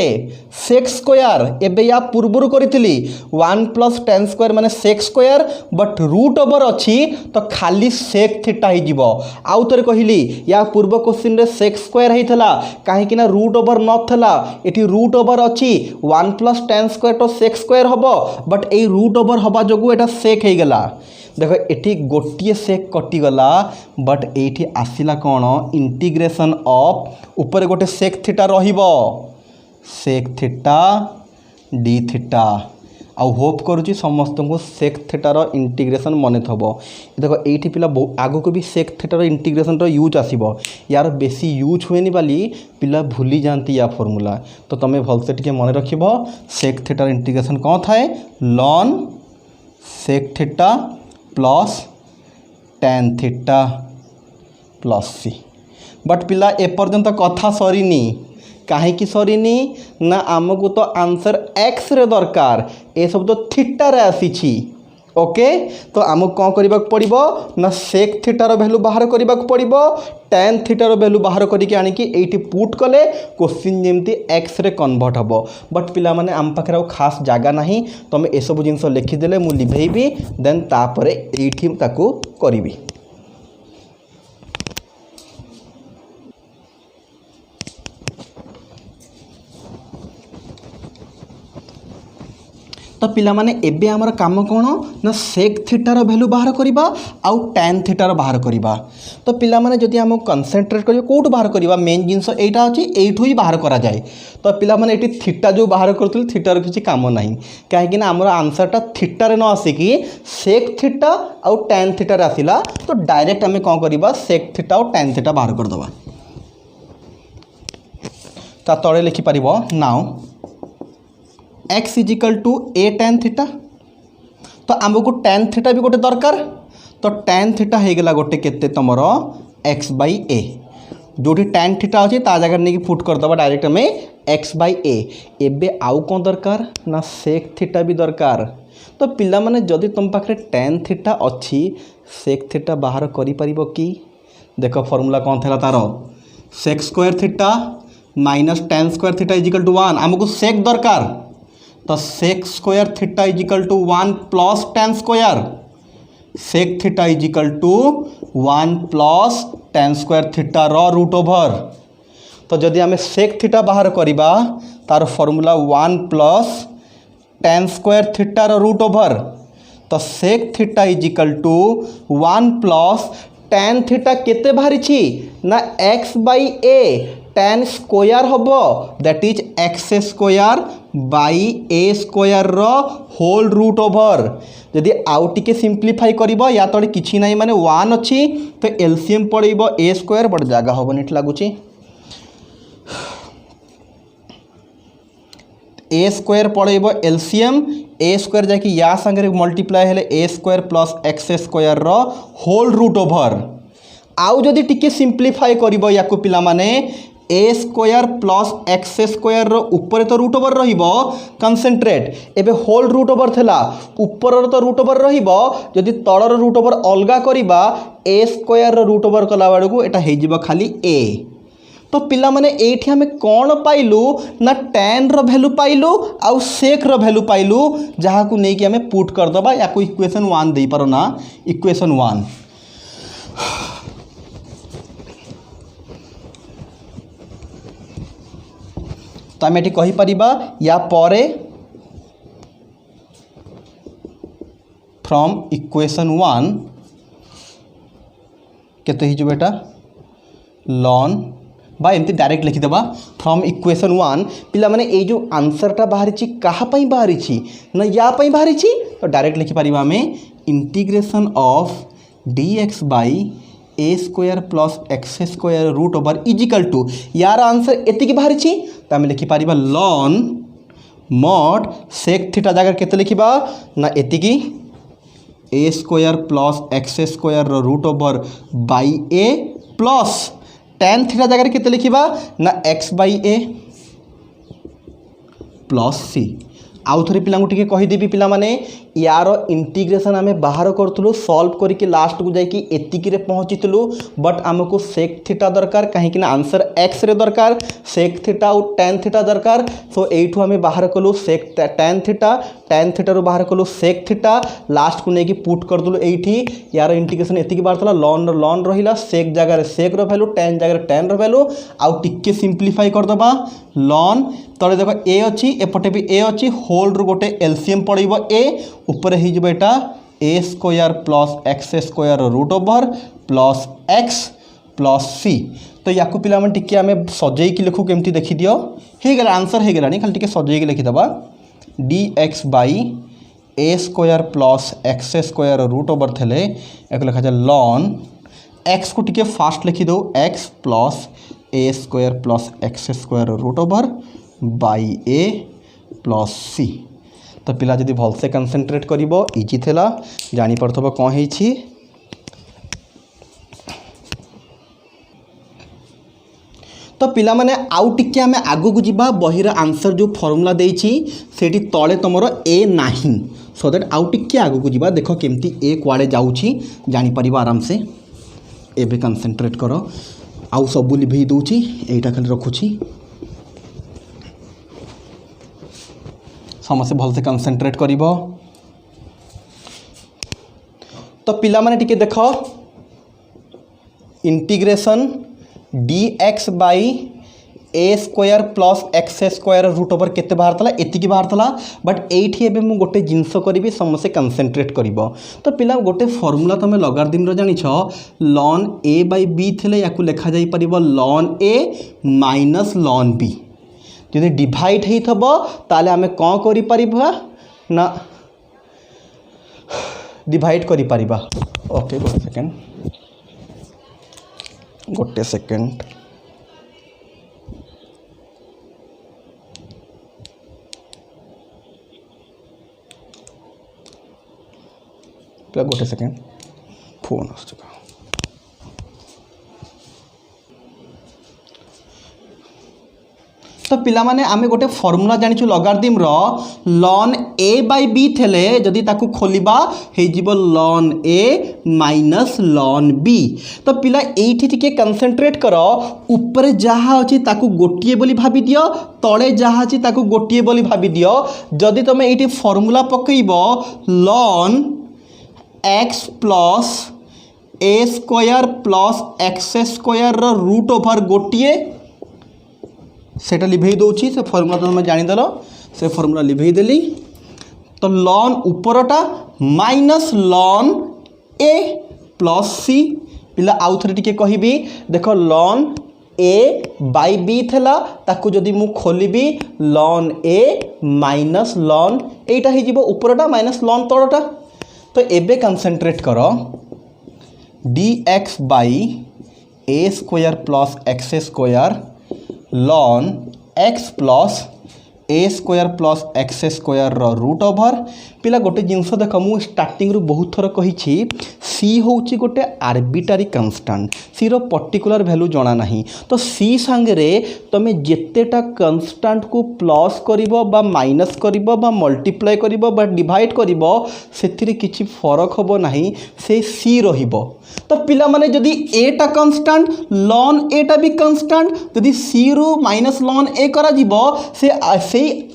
sec स्क्वायर एबे या पूर्वरु करिथिली 1 प्लस tan स्क्वायर माने sec square but root over अच्छी तो खाली sec थीटा ही जीवो आउ तरे कहिली या पूर्व क्वेश्चन रे sec स्क्वायर हेथला काहे कि ना रूट ओवर नथला एठी रूट ओवर अच्छी 1 प्लस tan स्क्वायर तो sec स्क्वायर हबो बट ए रूट ओवर हबा जगु एटा sec हे गेला देखो एठी गोटिए सेक कटिगला बट एठी आसिला कौन इंटीग्रेशन ऑफ ऊपर गोटे सेक थीटा रहिबो सेक थीटा डी थीटा आउ होप करुच्ची समस्त को सेक थीटार इंटीग्रेशन मन थबो देखो एठी पिला आगो को भी सेक थीटार इंटीग्रेशन यूज आसीबो यार बेसी यूज हुएनी बाली पिला भूली जानती या फॉर्मूला तो तुम्हें भलसे टिके मन रखिबो सेक थीटार इंटीग्रेशन कौन थाए ln sec theta plus tan theta plus c but पिला एपर्यंत कथा सरीनी कहीं सरीनी ना आमको तो आंसर x रे दरकार ए सब तो थीटा रे आसी ओके तो आमको कौन करने पड़ो ना सेक थीटार भैल्यू बाहर करने पड़ो tan थीटार भैल्यू बाहर करके आणिकी एटी पुट कले क्वेश्चन जमती x रे कन्वर्ट हम बट पिला माने आम पाखे आउ खास जगह ना तुम ए सब जिन लिखिदेले मु लिभेबी देन तापरे एठी ताकू करिवि तो पिला माने एबे हमर काम कोन ना सेक थीटार वैल्यू बाहर करबा आउ tan थीटार बाहर करबा। तो पिला माने जदि हम कंसंट्रेट करियो कोड बाहर करबा मेन जिंस एटा अछि एठू ही बाहर करा जाय। तो पिला माने एटी थीटा जो बाहर करथुल थीटार किछि काम नाही काहे कि ना हमर आंसरटा थीटार न आसी कि सेक थीटा आउ tan थीटार आसिला। तो डायरेक्ट हमें कोन करबा सेक थीटा आउ tan थीटा बाहर कर दबा। ता तळे लिखि परिबो now x is equal to a tan theta. तो आमको tan थीटा भी गोटे दरकार। तो tan थीटा हो गला गोटे केते तुमर x बाई a जो tan थीटा अच्छे ता जगह नहीं पुट करदे डायरेक्ट हमें x बाई a। एबे आउ कौन दरकार ना सेक थीटा भी दरकार। तो पिला माने जदि तुम पाखे tan थीटा अच्छी सेक थीटा बाहर करि परिबो कि देख फॉर्मूला कौन था तार sec square theta minus tan square theta is equal to 1 आमको सेक दरकार। तो sec square theta is equal to 1 plus tan square sec theta is equal to 1 plus tan square theta रो रूट ओवर। तो जदि आम sec theta बाहर करबा तार formula 1 plus tan square theta रो रूट ओवर। तो sec theta is equal to 1 plus tan theta केते बाहरी ना x by a tan square हबो that is x square by a square रो होल रूट ओवर। जदि आउ टिके सिंप्लीफाई करिबो या तळे किछि नाही माने 1 अछि तो एलसीएम पड़िबो a स्क्वायर बड जागा हबो निट लागुची a स्क्वायर पड़ेबो एलसीएम a स्क्वायर जाकि या संगे मल्टीप्लाई हेले a square plus x square रो होल रूट ओवर। आउ जदि टिके सिंप्लीफाई करिबो याकु पिला माने a square plus x square रो ऊपर तो रूट ओवर रहिबो कंसंट्रेट एबे होल रूट ओवर थला ऊपर तो रूट ओवर रहिबो जदि तळर रूट ओवर अलगा करिबा a स्क्वायर रो रूट ओवर कला बाडू एटा हे जिवो खाली a। तो पिला माने एठी हमें कौन पाइलु ना tan रो वैल्यू पाइलु आउ सेक रो वैल्यू पाइलु जहा को नै कि हमें पुट कर दबा या को इक्वेशन 1 देई पारो ना इक्वेशन 1। तो आम ये कही परिबा या परे फ्रॉम इक्वेशन 1 केते ही जो बेटा लॉन बा एमती डायरेक्ट लिखिदेबा फ्रॉम इक्वेशन 1 पिला माने ए जो आंसरटा बाहरी कहा बाहरी ना या बाहरी तो डायरेक्ट लिखिपर आम integration of dx by a square plus x square root over is equal to यार आंसर एतिकी बाहरी तो आम लिखिपर लॉन मॉड सेक थीटा जगह केते लिखिबा ना एतिकी a square plus x square root over by a plus tan theta जगह केते लिखिबा ना x by a plus c। आउ थोड़ी पिला टिके कहीदेवी पिला माने यार इंटीग्रेशन आम बाहर करूँ सॉल्व करके लास्ट को जाकि एतिकी पहुँचीलु बट आमको सेक थीटा दरकार कहीं आंसर एक्स रे दरकार सेक थीटा और tan थीटा दरकार। सो एठू आम बाहर कलु सेक tan थीटा रू बाहर कलु सेक थीटा लास्ट को लेकिन पुट करदेलु एठी यार इंटीग्रेशन एतिकी बाहर था लॉन रहा सेक जगह सेक रो वैल्यू tan जगह tan रो वैल्यू आउ टिके सिंप्लीफाई करदबा लॉन तले देख ए अच्छी एपटे भी ए अच्छी होल रू गोटे एलसीएम पड़ब ए ऊपर होटा a square plus x square root over plus x plus c। तो या पिला टिके आम सजेकी लिखू केमती देखी दियो हो गला आंसर हो गलानी खाली टिके सजेकी लिखिदबा dx by a square plus x square root over थे एक लिखा जाए लॉन x को टिके फास्ट लिखिदो x plus a square plus x square root over by a plus c। तो पिला जदि भलसे कंसंट्रेट करिवो इजी थेला जानी पड़थबो कौन हेछि। तो पिला माने आउ टिके आमे आगु को जिबा बहिर आंसर जो फॉर्मूला देछि सेठी तळे तमरो ए नाही सो दैट आउ टिके आगु को जिबा देखो केमती ए कुआडे जाउछि जानी परिबा आराम से। एबे कंसंट्रेट करो आउ सब लिभेई दउछि एटा खाली रखुछि समस्त भलसे कंसंट्रेट करिवो। तो पिला माने टिके देखो integration dx by a square plus x square root over केते बाहर थला एतिकी बाहर थला बट एठी एबे मु गोटे जिंस करिवि समस्ते कंसंट्रेट करिवो तो पिला गोटे फार्मूला तमे लॉगरिथम रो जानि छ ln a by b थिले याकू लिखा जाई परिबो ln a minus ln b जदि डिवाइड हेई थबो ताले हमें कोन करि परिबा ना डिवाइड करि परिबा ओके गोटे सेकंड गोटे सेकेंड फोन आस तो पिला माने आमे गोटे फार्मूला जानिछु लॉगरिथम रो ln a by b थेले जदि ताकू खोलिबा हे जीवो ln a minus ln b तो पिला एठी टिके कंसंट्रेट करो ऊपर जहा अछि ताकू गोटिए बोली भाबी दियो तळे जहा अछि ताकू गोटिए बोली भाबी दियो जदि तमे एठी फार्मूला पकइबो ln x plus a square plus x square रो रूट ओवर गोटिए सेटा लिभेई दउछि से फार्मूला तुम जानिदेल से फार्मूला लिभेई देली तो ln ऊपरटा minus ln a plus c पिला आउ थरे टिके कहिबी देखो ln a बाय b थला ताकू जदि मु खोलिबी ln a माइनस ln एटा हे जीवो ऊपरटा माइनस ln तळटा तो एबे कंसंट्रेट करो dx by a square plus x square ln x plus a square plus x square root over पिला गोटे जिनस देख मु स्टार्टिंग रु बहुत थर कही सी होची गोटे आर्बिट्रारी कन्स्टांट सी रो पर्टिकुलर वैल्यू जना नहीं तो सी सांगे तुम जितेटा कन्स्टांट को प्लस करिबो बा माइनस करिबो बा मल्टीप्लाई करिबो बा डिवाइड करिबो सेथिरे किछि फरक हबो नहीं से सी रहिबो तो पिला माने जदि एटा कन्स्टांट ln एटा भी कन्स्टांट जदि सी रु माइनस ln ए करा जीवो से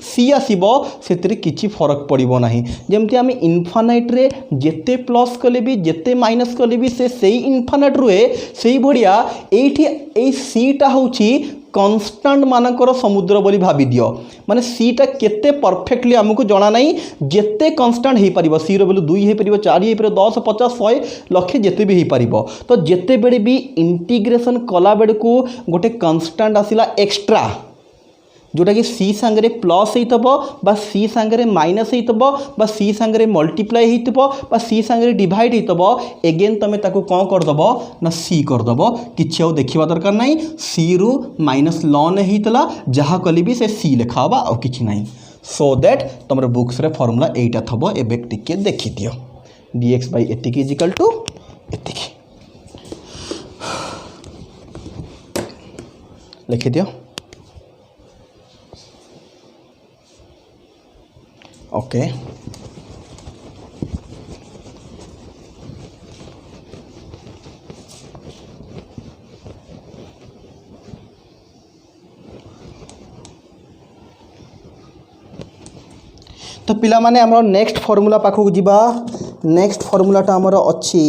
सी आसीबो सेतिरे किछि फरक पड़िबो नाही जेमति आमे इनफाइनाइट रे जेते प्लस कले भी जेते माइनस कले भी से सेही इनफाइनाइट रुए सेही बढ़िया एठी ए सीटा होची कन्स्टांट मानकर समुद्र बोली भाबी दियो माने सीटा केते परफेक्टली हमको जना नहीं जेते कन्स्टांट हे परिबो सी रो वैल्यू 2 हे परिबो 4 हे परिबो 10 50 100 लक्ष जेते भी हे परिबो तो जेते बेडे भी इंटीग्रेशन कला बेड को गोटे कन्स्टांट आसिला एक्स्ट्रा जोटा कि सी सांगे प्लस होता सी सांगे माइनस होता सी सांगे मल्टीप्लाई होता सी सांगे डिवाइड होता एगेन तुम ताको कौन करदेव ना सी करदेव किसी आउ देखा दरकार नहीं सी रु माइनस ln होता जहाँ कली भी से सी लिखा होगा आउ कि ना सो दैट तुम बुक्स रे फॉर्मूला एटा थबो एबे टिके देखि दियो dx बाय एतिकी इक्वल टू एतिकी लिखि दियो ओके तो पिला माने हमरो नेक्स्ट फार्मूला पाखक जिबा नेक्स्ट फार्मूलाटा हमरो अछि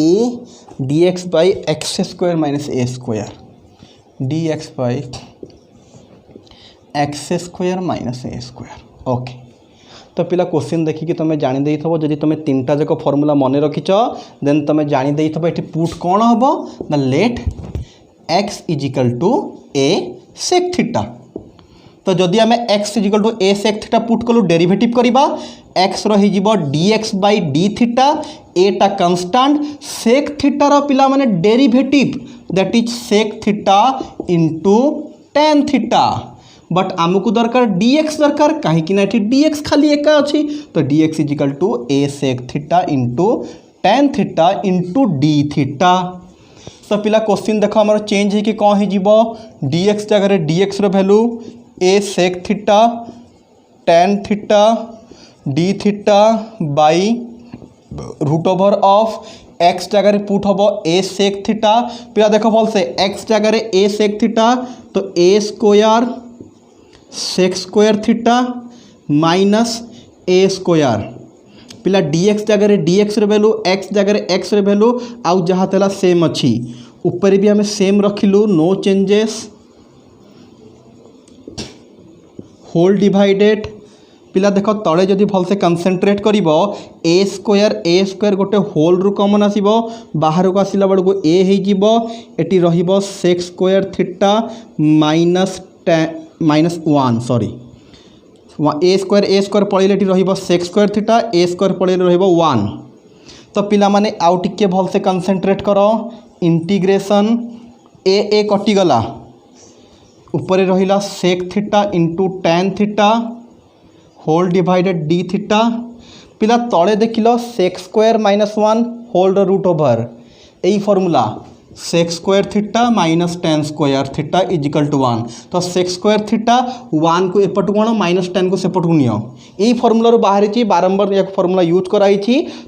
dx by x square minus a square dx by x square minus a square okay तो पिला क्वेश्चन देखिए तुम जानी दे थबो जदि तुम तीनटा जाक फार्मूला मन रखिच देन तुम जानी दे थबो एठी पुट कोन हबो ना let x is equal to a sec theta तो जदि आम x is equal to a sec theta put कलु डेरिवेटिव करबा x रही जीवो dx बाय d थीटा एटा कांस्टेंट sec थीटा रो पिला माने derivative that is sec theta into tan theta but आमको दरकार dx दरकार कहीं dx खाली एका अच्छी तो dx is equal to a sec theta into tan theta into d theta तो पिला क्वेश्चन देख आम चेंज है कि कौन हो dx जगह dx रो value a sec theta tan theta d theta by root over of x जगह पुट हम a sec थीटा पिला देख भल से x जगह a sec थीटा तो a square sec square theta minus a square पिला dx जगह dx रे वैल्यू x जगह x रे वैल्यू आउ जहाँ तला सेम अच्छी ऊपर भी हमें सेम रखिलु नो चेंजेस होल डिवाइडेड पिला देख तले जदि भलसे कनसेंट्रेट कर ए स्क्वायर गोटे होल रु कमन आसो बाहर को आसला बेलू ए होटी रही sec square theta minus 1 sorry a square पड़े रही sec square theta a square पड़े रही 1 तो पिला माने आउ टिके भलसे कनसेंट्रेट कर इंटीग्रेशन ए कटिगला ऊपर रहिला sec theta into tan theta whole divided d theta पिला तले देखिल sec square -1 whole root over यही formula sec square theta minus tan square theta is equal to 1 तो सेक स्क्वायर थीटा 1 को एपट गण माइनस टैन को सेपट को नियो यही फॉर्मूला बाहरी बारंबार या फॉर्मूला यूज कराई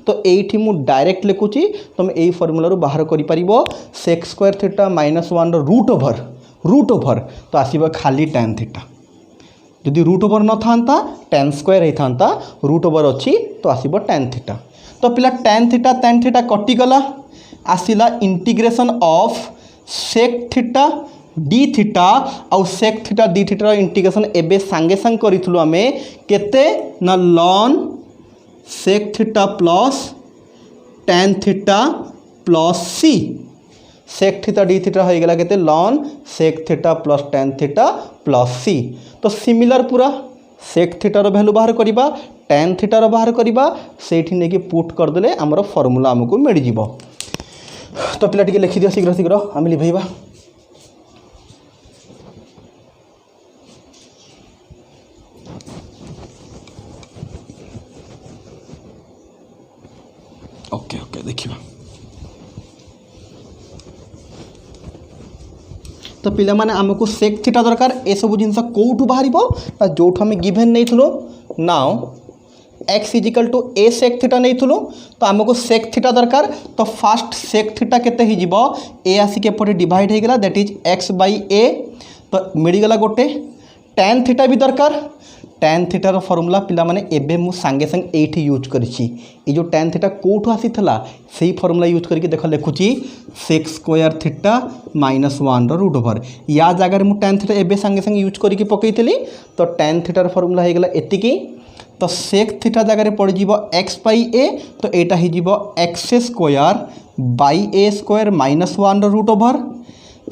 तो ये मुझे डायरेक्ट लिखुची तुम यही फॉर्मूला बाहर कर sec square theta -1 root over तो आसब खाली टैन थीटा जदि रूट ओवर न था टैन स्क्वायर होता रूट ओवर अच्छी तो आसब टैन थीटा तो पिला टैन थीटा कटिगला आसला integration of sec theta d theta आउ sec theta d theta integration एबे सांगे सांग करिथुलु आमे केते ना लॉन sec theta plus tan theta plus c sec theta d theta हो गला केते लॉन sec theta plus tan theta plus c तो सिमिलर पूरा सेक थीटार भैल्यू बाहर करवा टैन थीटार बाहर करवा से नहीं पुट करदे आमर फॉर्मूला आमको मिल जाव तो पिला टिके लिखि दियो शीघ्र शीघ्र आम लिभेबा ओके ओके देखिबा तो पिला माने आमको सेक थीटा दरकार ए सब जिनस कौटू बाहर जो आम गिभेन नहीं थलो now x is equal to a sec theta नहीं थलो तो आमको सेक थीटा दरकार तो फास्ट सेक थीटा केते ही जीवो ए आसिक एपटे डिवाइड हो गला that is x by a तो मिलगला गोटे टैन थीटा भी दरकार टैन थीटार फॉर्मूला पिला माने एबे मु सांगे संग एठी यूज करिछि ए जो टैन थीटा कोठु आसीथला सेही फॉर्मूला यूज करके देख लिखुछि sec square theta -1 root over या जगह मु टैन थीटा एबे सांगे संग यूज करके पकईथली तो टैन थीटार फॉर्मूला हो गला एतिकी तो सेक थीटा जगह पड़ जीवो एक्स बाई ए तो एटा ही जीवो x square by a square -1 root over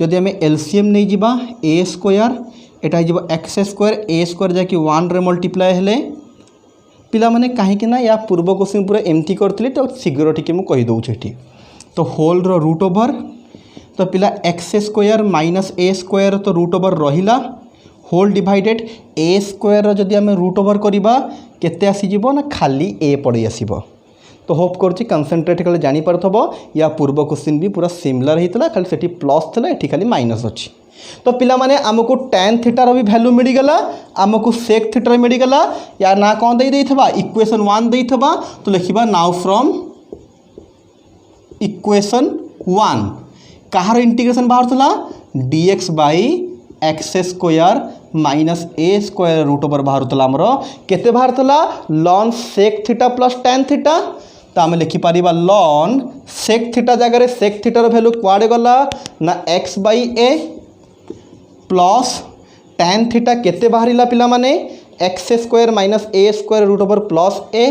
जदि आम एलसीएम नहीं जीवा ए स्क्वायर एटा हो एक्स स्क्वायर ए स्क्वायर जाकि 1 रे मल्टीप्लाए हेले पिला माने कहीं ना या पूर्व क्वेश्चन पूरा एमती करथिले तो शीघ्र टिके मु कहि दउ छेठी तो होल रो रूट ओवर तो पिला x square minus a square तो रूट ओवर रहिला होल डिवाइडेड ए स्क्वायर जदि आम रूट ओवर करबा केते आसीजिवो ना खाली ए पड़े आसीबो तो होप करछि कनसेंट्रेट कले जानि पारथबो या पूर्व क्वेश्चन भी पूरा सिमिलर हेतला खाली सेठी प्लस थला एठी खाली माइनस अछि तो पिला माने आमको टैन थीटार भी वैल्यू मिलगला आमको सेक थीटार मिलगला या ना कौन दे देइथबा इक्वेशन 1 देइथबा तो लिखिबा नाउ फ्रॉम इक्वेशन 1 कहार इंटीग्रेशन बाहर थला dx by x square minus a square root over बाहर थला हमरो केते बाहर थला लॉन sec theta plus tan theta तो आम लिखिपर लॉन सेक थीटा जगह सेक थीटार वैल्यू कुआड़े गला ना x by a plus tan theta केते बाहरिला पिला माने x square minus a square root over plus a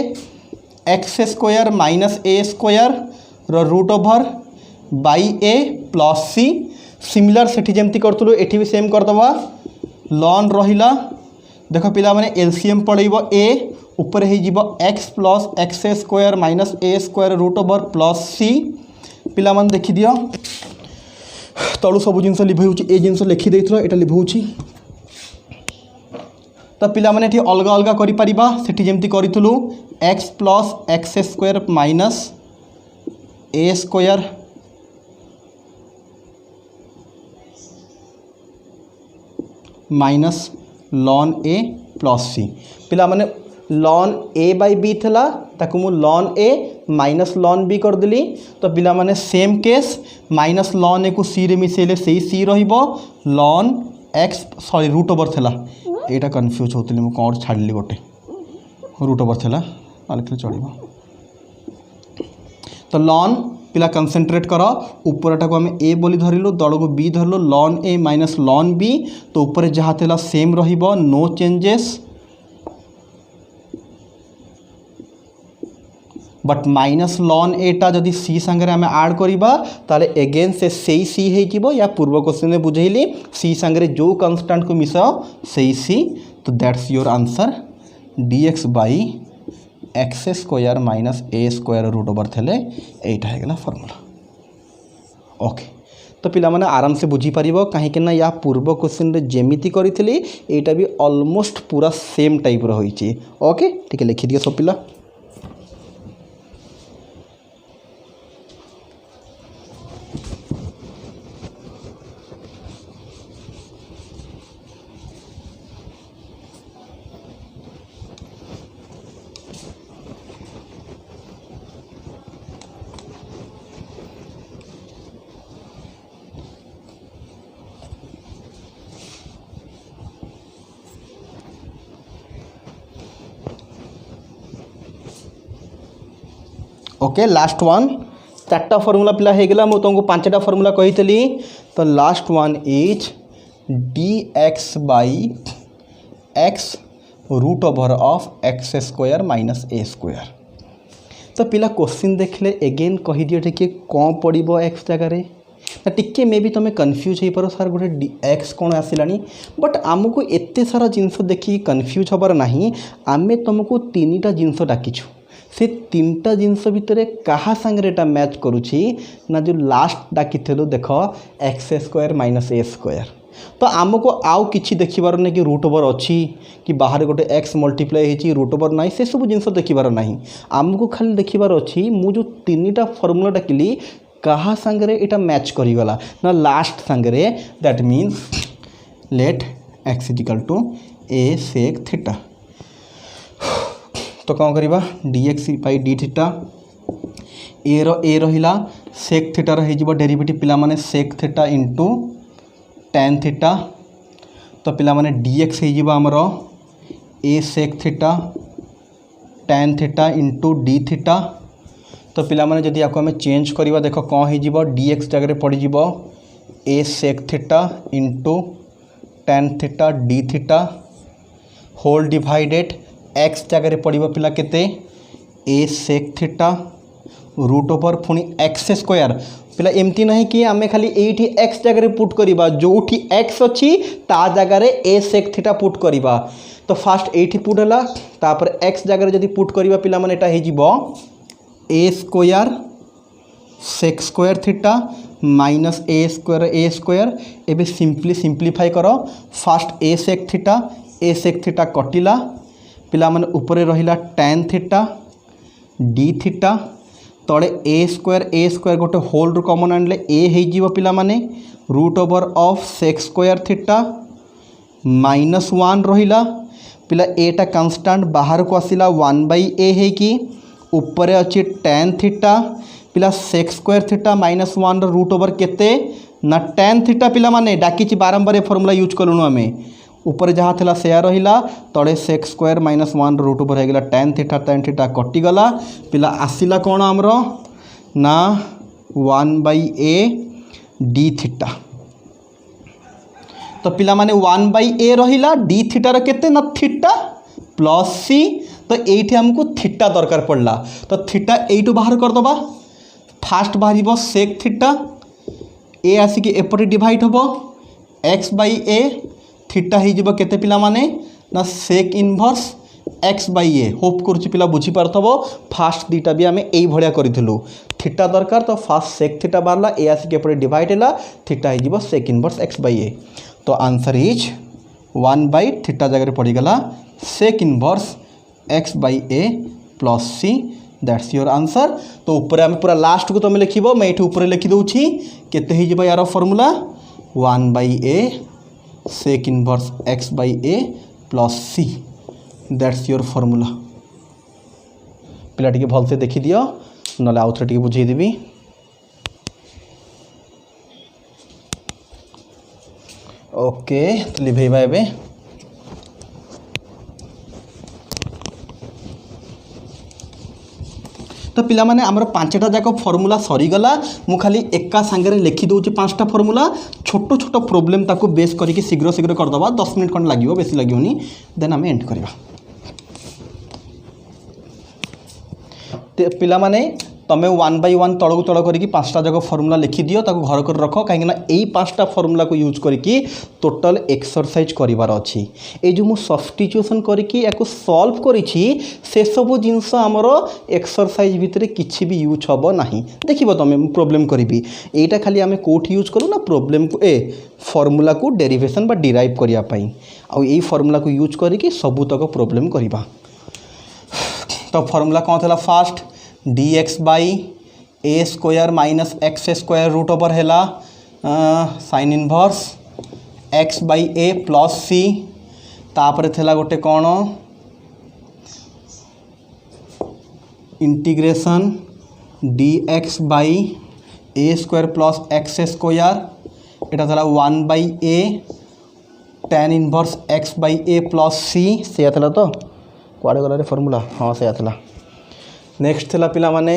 x square minus a square root over by a plus c similar सेठी जेमती करथुलु एठी भी सेम करदबा लॉन रहिला देख पिला माने एलसीएम पड़ेबो ए ऊपर ही जीवो x plus x square minus a square root over plus c पिला माने देखि दियो तलु सब जिनस लिभौछि ए जिनस लिखि देइथलो एटा लिभौछि तो पिला माने एठी अलग अलग करि परिबा सेठी जेमती करिथुलु x plus x square minus a square minus lawn A plus c पिला माने लॉन ए बाई बी थला ताकू मु lawn a minus ln B कर देली तो पिला माने सेम केस माइनस लॉन ए को सी रे मिसेले सेही सी रहिबो lawn x sorry root over थला एटा कंफ्यूज होतली मु कोन छाडली गोटे रूट ओवर थला लिखले चलिबो तो लॉन पिला कंसंट्रेट कर उपरटा को आम ए बोली धरिलु तल को बी धरलु ln a minus ln b तो ऊपर जहाँ था सेम रहिबो no changes but minus ln एटा जदि सी सांगे आम आड करवा ताले एगेन से सही सी हो या पूर्व क्वेश्चन में बुझेली सी सांगे जो कन्स्टांट को मिसाओ सही सी तो that's your answer dx by x square minus a square root over थे यहीटा है फर्मूला ओके तो पिला माने आराम से बुझी पारिबो कहीं ना या पूर्व क्वेश्चन रे जेमिति करिथिली एटा भी ऑलमोस्ट पूरा सेम टाइप रो होईची ओके ठीक है लिखि दियो सब पिला ओके लास्ट वन चार्टा फॉर्मूला पिला हो गला मुझे तुमको पांचटा फॉर्मूला कही तो last one is dx by x root over of x square minus a square तो पिला क्वेश्चन देखले एगेन कही दियो टे कौन पड़ो एक्स जगह ना टिके मे भी तुम कन्फ्यूज हो पार सर गोटे एक्स कौन आसलानी बट आमको एत सारा जिनस देखिए कन्फ्यूज हबार ना आमे तुमको तीन टा जिनस डाकिछु से तीनटा जिनस भितर क्या सांगे एटा मैच करुछि ना जो लास्ट डाकी देख x square minus a square तो आमको आउ किछि देखिबार नहीं कि रूट ओवर अच्छी कि बाहर गोटे एक्स मल्टीप्लाई होती रूट ओवर ना से सब जिनस देखिबार ना आमको खाली देखिबार अच्छी मु जो तीनटा फॉर्मूला डाकिली क्या सांगे एटा मैच करिगला ना लास्ट सांगे that means let x is equal to a sec theta तो कौन करवा dx by d theta a रहिला सेक थीटा हो डेरिवेटिव पिला माने sec theta into tan theta तो पिला माने dx हो आमर a sec theta tan theta into d theta तो पिला माने जदि आपको हमें चेंज करवा देख कौन हो dx जगह पड़ज a sec theta into tan theta d theta whole divided x जगह पड़ो पिला केते a sec theta root over पुणी एक्स स्क्वायर पिला एमती नहीं कि आमे खाली एठी एक्स जगह पुट करवा जो एक्स अच्छी ता जगह ए सेक थीटा पुट करवा तो फास्ट एठी पुट है तापर एक्स जगह जदि पुट करवा पिला माने एटा हो a square sec square theta minus a square एबे सिंप्लीफाई करो फास्ट ए सेक थीटा कटिला पिला माने ऊपर रहिला tan थीटा डी थीटा तले ए स्क्वायर गोटे होल रु कॉमन आनले ए हो पिला माने root over of sec square theta minus 1 रहिला पिला एटा कांस्टेंट बाहर को आसिला 1 बाई ए है कि ऊपर अच्छी tan थीटा पिला sec square theta minus 1 root over केते ना tan थीटा पिला माने डाकी बारंबार फॉर्मूला यूज करूँ आमे ऊपर जहाँ था से रहा तले sec square minus 1 root over हो गला tan थीटा कटिगला पिला आसिला कौन आमर ना 1 बाई ए डी थीटा तो पिला माने 1 बाई ए रहिला डी थीटार केते ना थीटा प्लस सी तो ये आमको थीटा दरकार पड़ला तो थीटा यू बाहर करदबा फास्ट बाहर सेक थीटा ए आसिक एपटे डिवाइड हम एक्स बाई ए थीटा हो केते पिला माने ना sec inverse x by a hope करुच्ची पिला बुझीपारथब फास्ट दीटा भी आम यही भाया करूँ थीटा दरकार तो फास्ट सेक थीटा बाहरला ए आसिक एपटे डिवाइड है थीटा हो sec inverse x by a तो आंसर इज 1 बाई थीटा जगह पड़गला sec inverse x by a plus c that's your answer तो ऊपर आम पूरा लास्ट को तुम लिख मैं ये ऊपर लिखिदे केते हो यार formula 1 by a sec inverse x by a plus c that's your formula पिला टिके भल से देखी दियो ना आउ थे बुझेदेवी ओके लिभेबा एबे तो पिला माने आमर पांचटा जाक फॉर्मूला सरीगला मु खाली एका सांगे लिखि दूची पांचटा फॉर्मूला छोट छोट प्रोब्लेम ताको बेस करके शीघ्र शीघ्र करदबा 10 मिनट खंड लगे बेसी लगनी देन आम एंड करवा। पिला माने तमें 1 बाय 1 तलू तल करके पांचटा जाक फॉर्मूला लिखि दियो ताको घर कर रख कहीं यही पांचटा फॉर्मूला को यूज करके टोटल एक्सरसाइज करिवार अछि। ए जो मु सब्स्टिट्यूशन करके याको सॉल्व करिछि से सब जिंस हमर एक्सरसाइज भितर किछि भी यूज हबो नाही। देखिबो तमें प्रॉब्लम करिवि एटा खाली आमे कोठी यूज करू ना प्रॉब्लम को फॉर्मूला को डेरिवेशन बा डिराइव करिया पई आ एई फॉर्मूला को यूज करके सबु तक प्रॉब्लम करिबा। तो फॉर्मूला कौन थला first dx by a square minus x square root over है sine inverse x by a plus c तापर थेला गोटे कौन integration dx by a square plus x square एटा थला 1 by a tan inverse x by a plus c से थला तो कुआड़े गला रे फॉर्मूला हाँ से थला। नेक्स्ट थला पिला माने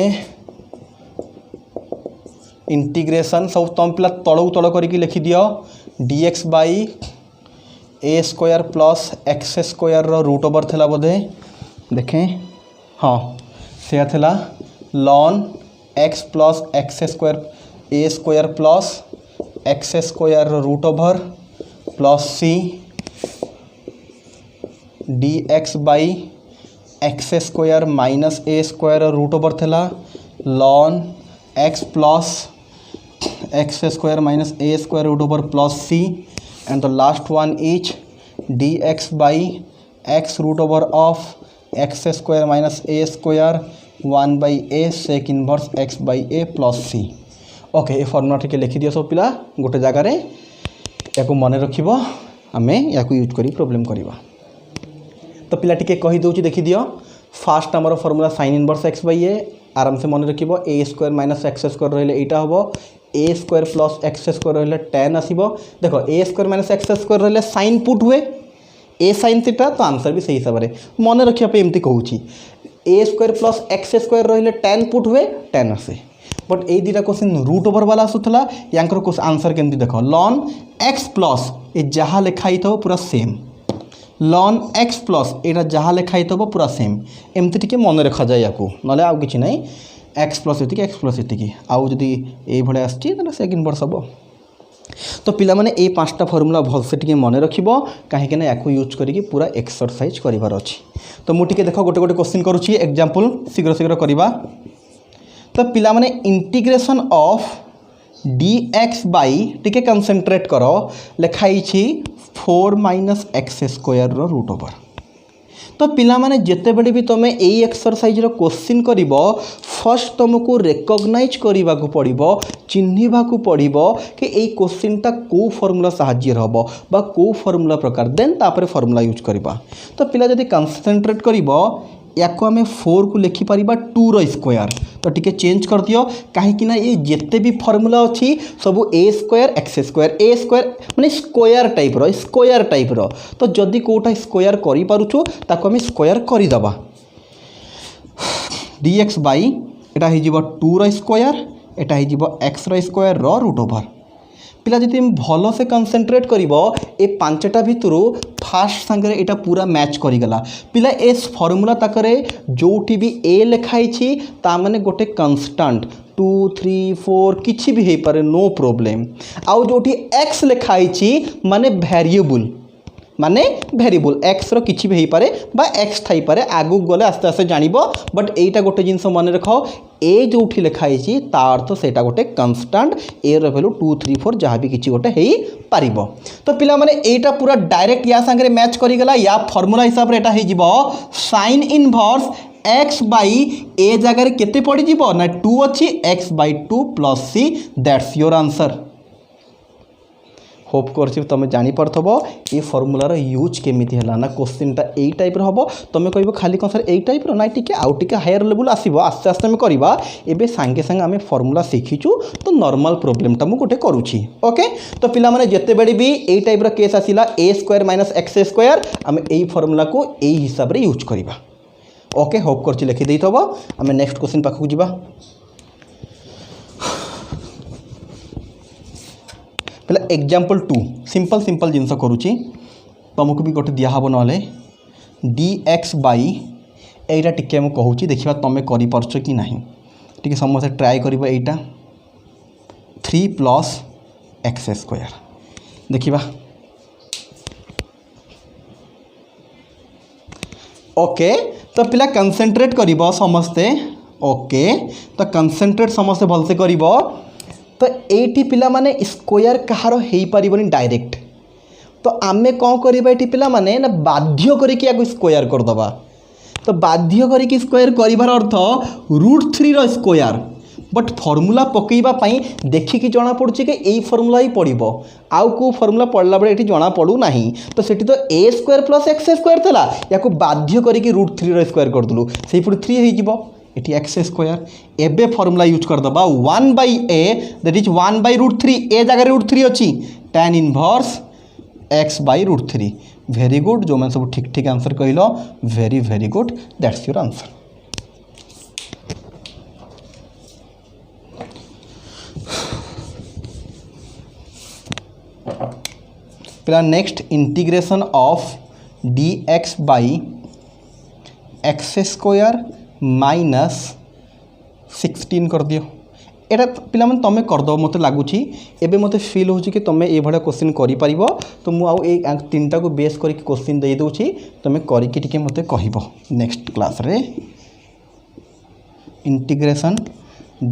इंटीग्रेशन सब तुम पिला तलू तल करके लिखि दियो dx by a square plus x square root over थला बोधे देखें हाँ से थला लॉन x प्लस x square a square plus x square root over plus c dx by x square minus a square root over थला लॉन x प्लस x square minus a square root over plus c and the last one is dx by x root over of x square minus a square 1 by a sec inverse x by a plus c. Okay ये formula टिके लिखि दियो सब पिला गोटे जगार या मन रखिबो आमे या यूज करी प्रॉब्लम करवा। तो पिला टिके कही दूची देखि दियो फास्ट आमर formula sine inverse x by a आराम से मन रखिबो a square minus x square रहिले एटा हबो a square plus x square रहिले tan आसीबो। देखो a square minus x square रहिले साइन पुट हुए ए साइन थीटा तो आंसर भी सही हिसाब से मन रखिया पे एमती कहूची a square plus x square रहिले tan पुट हुए tan आसे बट ये दुटा क्वेश्चन रूट ओवर वाला आसूला यांकर क्वेश्चन आंसर केमती देख लॉन एक्स प्लस ये जहाँ लिखाई था पूरा सेम लॉन एक्स प्लस यहाँ जहाँ लिखाई था पूरा सेम एमती टी मन रखा जाए या ना आउ कि ना एक्स प्लस ये एक्स प्लस ये आउ जदि ये आसना सेकेंड वर्ष हम तो पिला माने ये 5टा फॉर्मूला भलसे टी मन रखिबो कहीं या यूज करके पूरा एक्सरसाइज करार अच्छी। तो मुझे देख गोटे गोटे क्वेश्चन करुँची एग्जांपल शीघ्र शीघ्र करवा। तो पिला माने इंटीग्रेशन ऑफ dx बाई टिके कंसंट्रेट कर लिखाई 4 minus x square root over. तो पिला माने जेते बड़े भी तुम यही एक्सरसाइज क्वेश्चन कर फर्स्ट तुमको रेकग्नाइज करने को पड़ो चिन्हवा को पड़ो कि यही क्वेश्चनटा कौ फॉर्मूला साहाय्य हम बा कौ फॉर्मूला प्रकार देन तापर फॉर्मूला यूज करवा। तो पिला जदि कंसंट्रेट कर या आम 4 को लिखिपर 2 रो स्क्वायर तो टिके चेंज कर दियो कहीं ये जिते भी फॉर्मूला अच्छी सब ए स्क्वायर माने स्क्वायर टाइप रो तो जदि कोटा स्क्वायर करि पारुछु ताको हम स्क्वायर करदेबा dx बाई एटा हो जिवो 2 रो स्क्वायर एटा हो जिवो x रो स्क्वायर रो रूट ओवर। पिला जदि भल से कंसंट्रेट करिवो ए 5टा भितरु फास्ट सांगे एटा पूरा मैच करिगला पिला ए फॉर्मूला ताकरे जोठी भी ए लिखाई ता माने गोटे कांस्टेंट 2 3 4 किछि भी हे पारे नो प्रॉब्लम आउ जोठी x लिखाई माने वेरिएबल एक्स रो किछि भी हे पारे बा एक्स थाई पारे आगु गले आस्ते आस्ते जानिबो बट एटा गोटे जिंस मन रख ए जोठी लिखाई तार तो सेटा गोटे कांस्टेंट ए रो वैल्यू 2 3 4 जहाँ भी किछि गोटे हेई पारिबो। तो पिला माने एटा पूरा डायरेक्ट या संगे मैच करिगला या फॉर्मूला हिसाब रे एटा हे जिवो sin इनवर्स x बाई ए जगह केते पड़ी जिवो ना 2 अछि x by 2 plus c that's your answer. Hope कर तुम जापरथब ये फॉर्मूलार यूज केमिति है ना क्वेश्चनटा यही टाइप हम तुम कह खाली कौन सर यही टाइप ना टी आउ टे हायर लेवल आसो आस्ते आस्ते आम करवा एवं सागे सागे आम फॉर्मूला शिखीचु तो नॉर्मल प्रॉब्लमटा मुझे गोटे करुँची। ओके तो पिला माने जिते बड़े भी यही टाइप केस आसला ए स्क्वायर माइनस एक्स स्क्वायर आम यही फॉर्मूला को यही हिसाब से यूज करवा। ओके होप कर लिखिदे थब आम नेक्स्ट क्वेश्चन पाखक जा पहले एग्जांपल 2 सिंपल सिंपल जिनस करुच्ची तुमको भी गोटे दिहब ना dx बाई एटा टिके मुझे कहूँ देखा तुम कर कि ना टी समस्त ट्राए कर यहाँ 3 + x² देखा ओके तो पिला कंसंट्रेट कर समस्ते ओके तो कंसंट्रेट समस्ते भलसे कर तो ये पिला माने स्क्वायर कहार हो पारिबनी डायरेक्ट तो आमे कौन करवा ये पिला माने ना बाध्य करके स्क्वायर करदबा तो बाध्य करके स्क्वायर कर अर्थ √3 स्क्वायर बट फर्मूला पकईवाई देखिकी जना पड़ी कि यही फर्मूला ही पड़ो आउ को फर्मूला पढ़ला बेले ये जना पड़ू ना तो सेठी तो a² + x² था या बाध्य करके √3 स्क्वायर करदेलु से 3 हो ये x² एबे फर्मूला यूज करदबा 1/a दैट इज 1/√3 ए जगह √3 अच्छी tan inverse x/√3 very good जो मैंने सब ठीक ठीक आंसर कहल very very good that's your answer. पिला next integration of dx by x² - 16 कर दियो एटा पिला मन तमे करदो मत लगुच एबे मते फील हो कि तुम ये क्वेश्चन कर तो मुझे तीनटा को बेस करके क्वेश्चन दे दूची तुम करके मते कहबो नेक्स्ट क्लास रे इंटीग्रेशन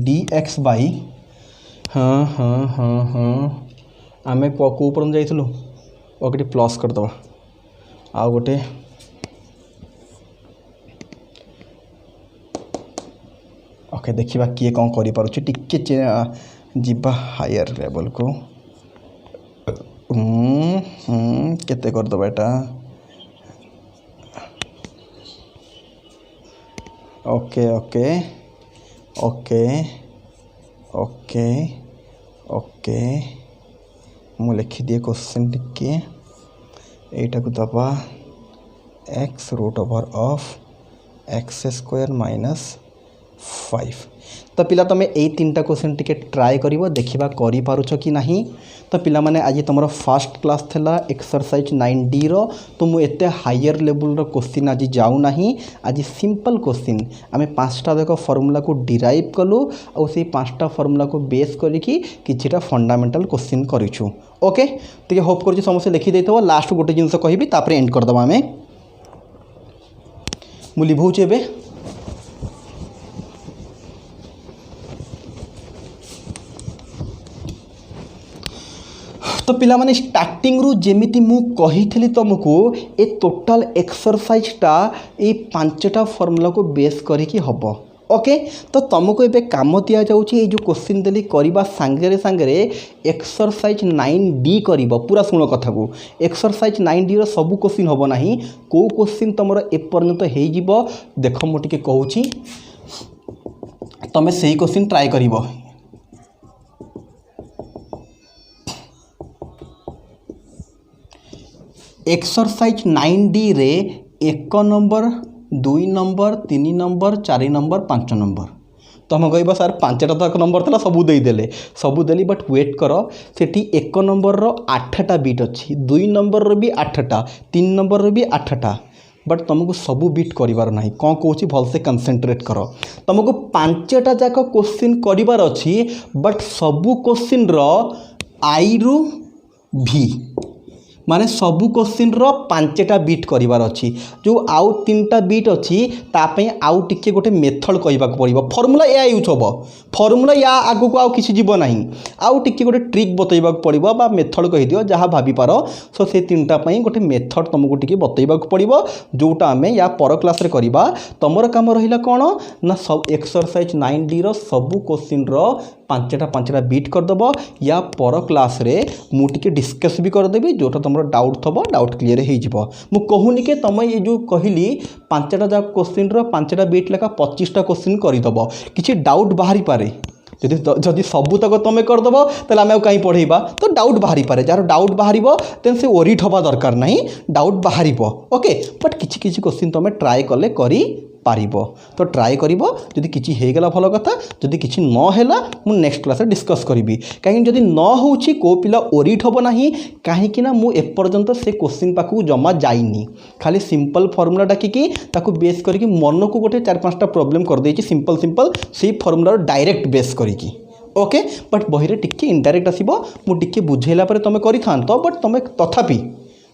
dx बाई हाँ हाँ हाँ हाँ आम कौ पर्यंत जाइलु ओके प्लस करदे आ गोटे ओके देखा किए कौन कर जीवा हायर लेवल को केते करदबा एटा okay okay okay okay okay मु लिखिदिए क्वेश्चन टिके एटा को दबा x√of x² - 5 तो पिला तुम यही 3टा क्वेश्चन टिके ट्राए कर देखा करूच कि नहीं तो पिला माने आज तुम फर्स्ट क्लास थला एक्सरसाइज 9D रो तो मुझे हायर लेवल रो क्वेश्चन आज जाऊ नहीं आज सिंपल क्वेश्चन आम 5टा देख फर्मूला को डिराइव कलु और से 5टा फर्मूला को बेस करिकी किछिटा फंडामेंटल क्वेश्चन करिछु ओके तो होप कर समस्त लिखिदे थो लास्ट गोटे जिनस कहबी तापर एंड करदबा आमे मु लिभौछि एबे तो पिला माने स्टार्टिंग रु जेमिति मु कही तुमको ए टोटल एक्सरसाइजटा ये 5टा फर्मूला को बेस करिकी हबो ओके तो तुमको ये कम दि जाऊँगी जो क्वेश्चन देली करवा सांगे सांगे एक्सरसाइज 9D कर पूरा शुण कथा को एक्सरसाइज 9D सब क्वेश्चन हम ना कौ क्वेश्चन तुम एपर्यंत हो देख मुझे कहूँ तुम से क्वेश्चन ट्राए कर एक्सरसाइज 9D रे 1 number 2 number 3 number 4 number 5 number तुम कह सार 5टा तो 1 नंबर था सबू देदेले सबू देली बट वेट कर सेठी 1 नंबर रो 8टा बीट अच्छी 2 नंबर रो भी 8टा 3 नंबर रो भी 8टा बट तुमको सबू बीट करार ना कौन कौन भलसे कंसंट्रेट कर तुमको 5टा जाक क्वेश्चन करार अच्छी बट सबू क्वेश्चन रो आई रु भी माने सबू क्वेश्चन रो 5टा बीट करार अच्छी जो आउ 3टा बीट अच्छी तापई आउ टिके गोटे मेथड कहवाक पड़ो फर्मूला या यूज हम फर्मूला या आगु को आउ किसी जीव ना आउ टिके गोटे ट्रिक बतैवाक पड़ो बा मेथड कहीदियो जहाँ भाभी पार सो से 3टा गोटे मेथड तुमको टिके बतैवाक पड़ो जोटा आम या पर क्लास रे करबा तुमर काम रहिला कौन ना सब एक्सरसाइज 9D रो सबू क्वेश्चन रो 5टा बीट करदेव या पर क्लास रे मु टिके डिस्कस भी करदेवी जोटा तुम डाउट थब डाउट क्लीयर हो कहूनी कि तुम ये जो कहली 5टा जा क्वेश्चन रो 5टा बीट लेखा 25टा क्वेश्चन करदेव किसी डाउट बाहरी पारे जदि सबूतक तुम करदेव तेल आम कहीं पढ़ेबा तो डाउट बाहरी पारे जार डाउट बाहर देन से ओरिट हवा दरकार ना डाउट बाहर ओके बट किसी क्वेश्चन तुम ट्राए कले करी पारिबो। तो ट्राए करिबो, जदि किछि हेगला भल कथा, जदि किछि न हैला मु नेक्स्ट क्लास रे डिस्कस करिवि। काहे जदि न होउछि को पिला ओरिट हबो नाही, काहे कि ना मु एपर्यंत से क्वेश्चन पाखु जमा जाइनी। खाली सिंपल फॉर्मूला डाकिकी ताकू बेस करिकी मन को गोटे 4-5टा प्रॉब्लम कर देछि सिंपल सिंपल सेही फॉर्मूला डायरेक्ट बेस करिकी। ओके, बट बहिरे टिके इनडायरेक्ट आसीबो, मु टिके बुझेला परे तमे करि थांतो, बट तमे तथापि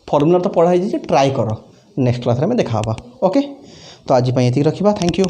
फॉर्मूला तो पढ़ाई जे ट्राई करो। नेक्स्ट क्लास रे में देखा हबा। ओके, तो आज पई एति रखिबा। Thank you.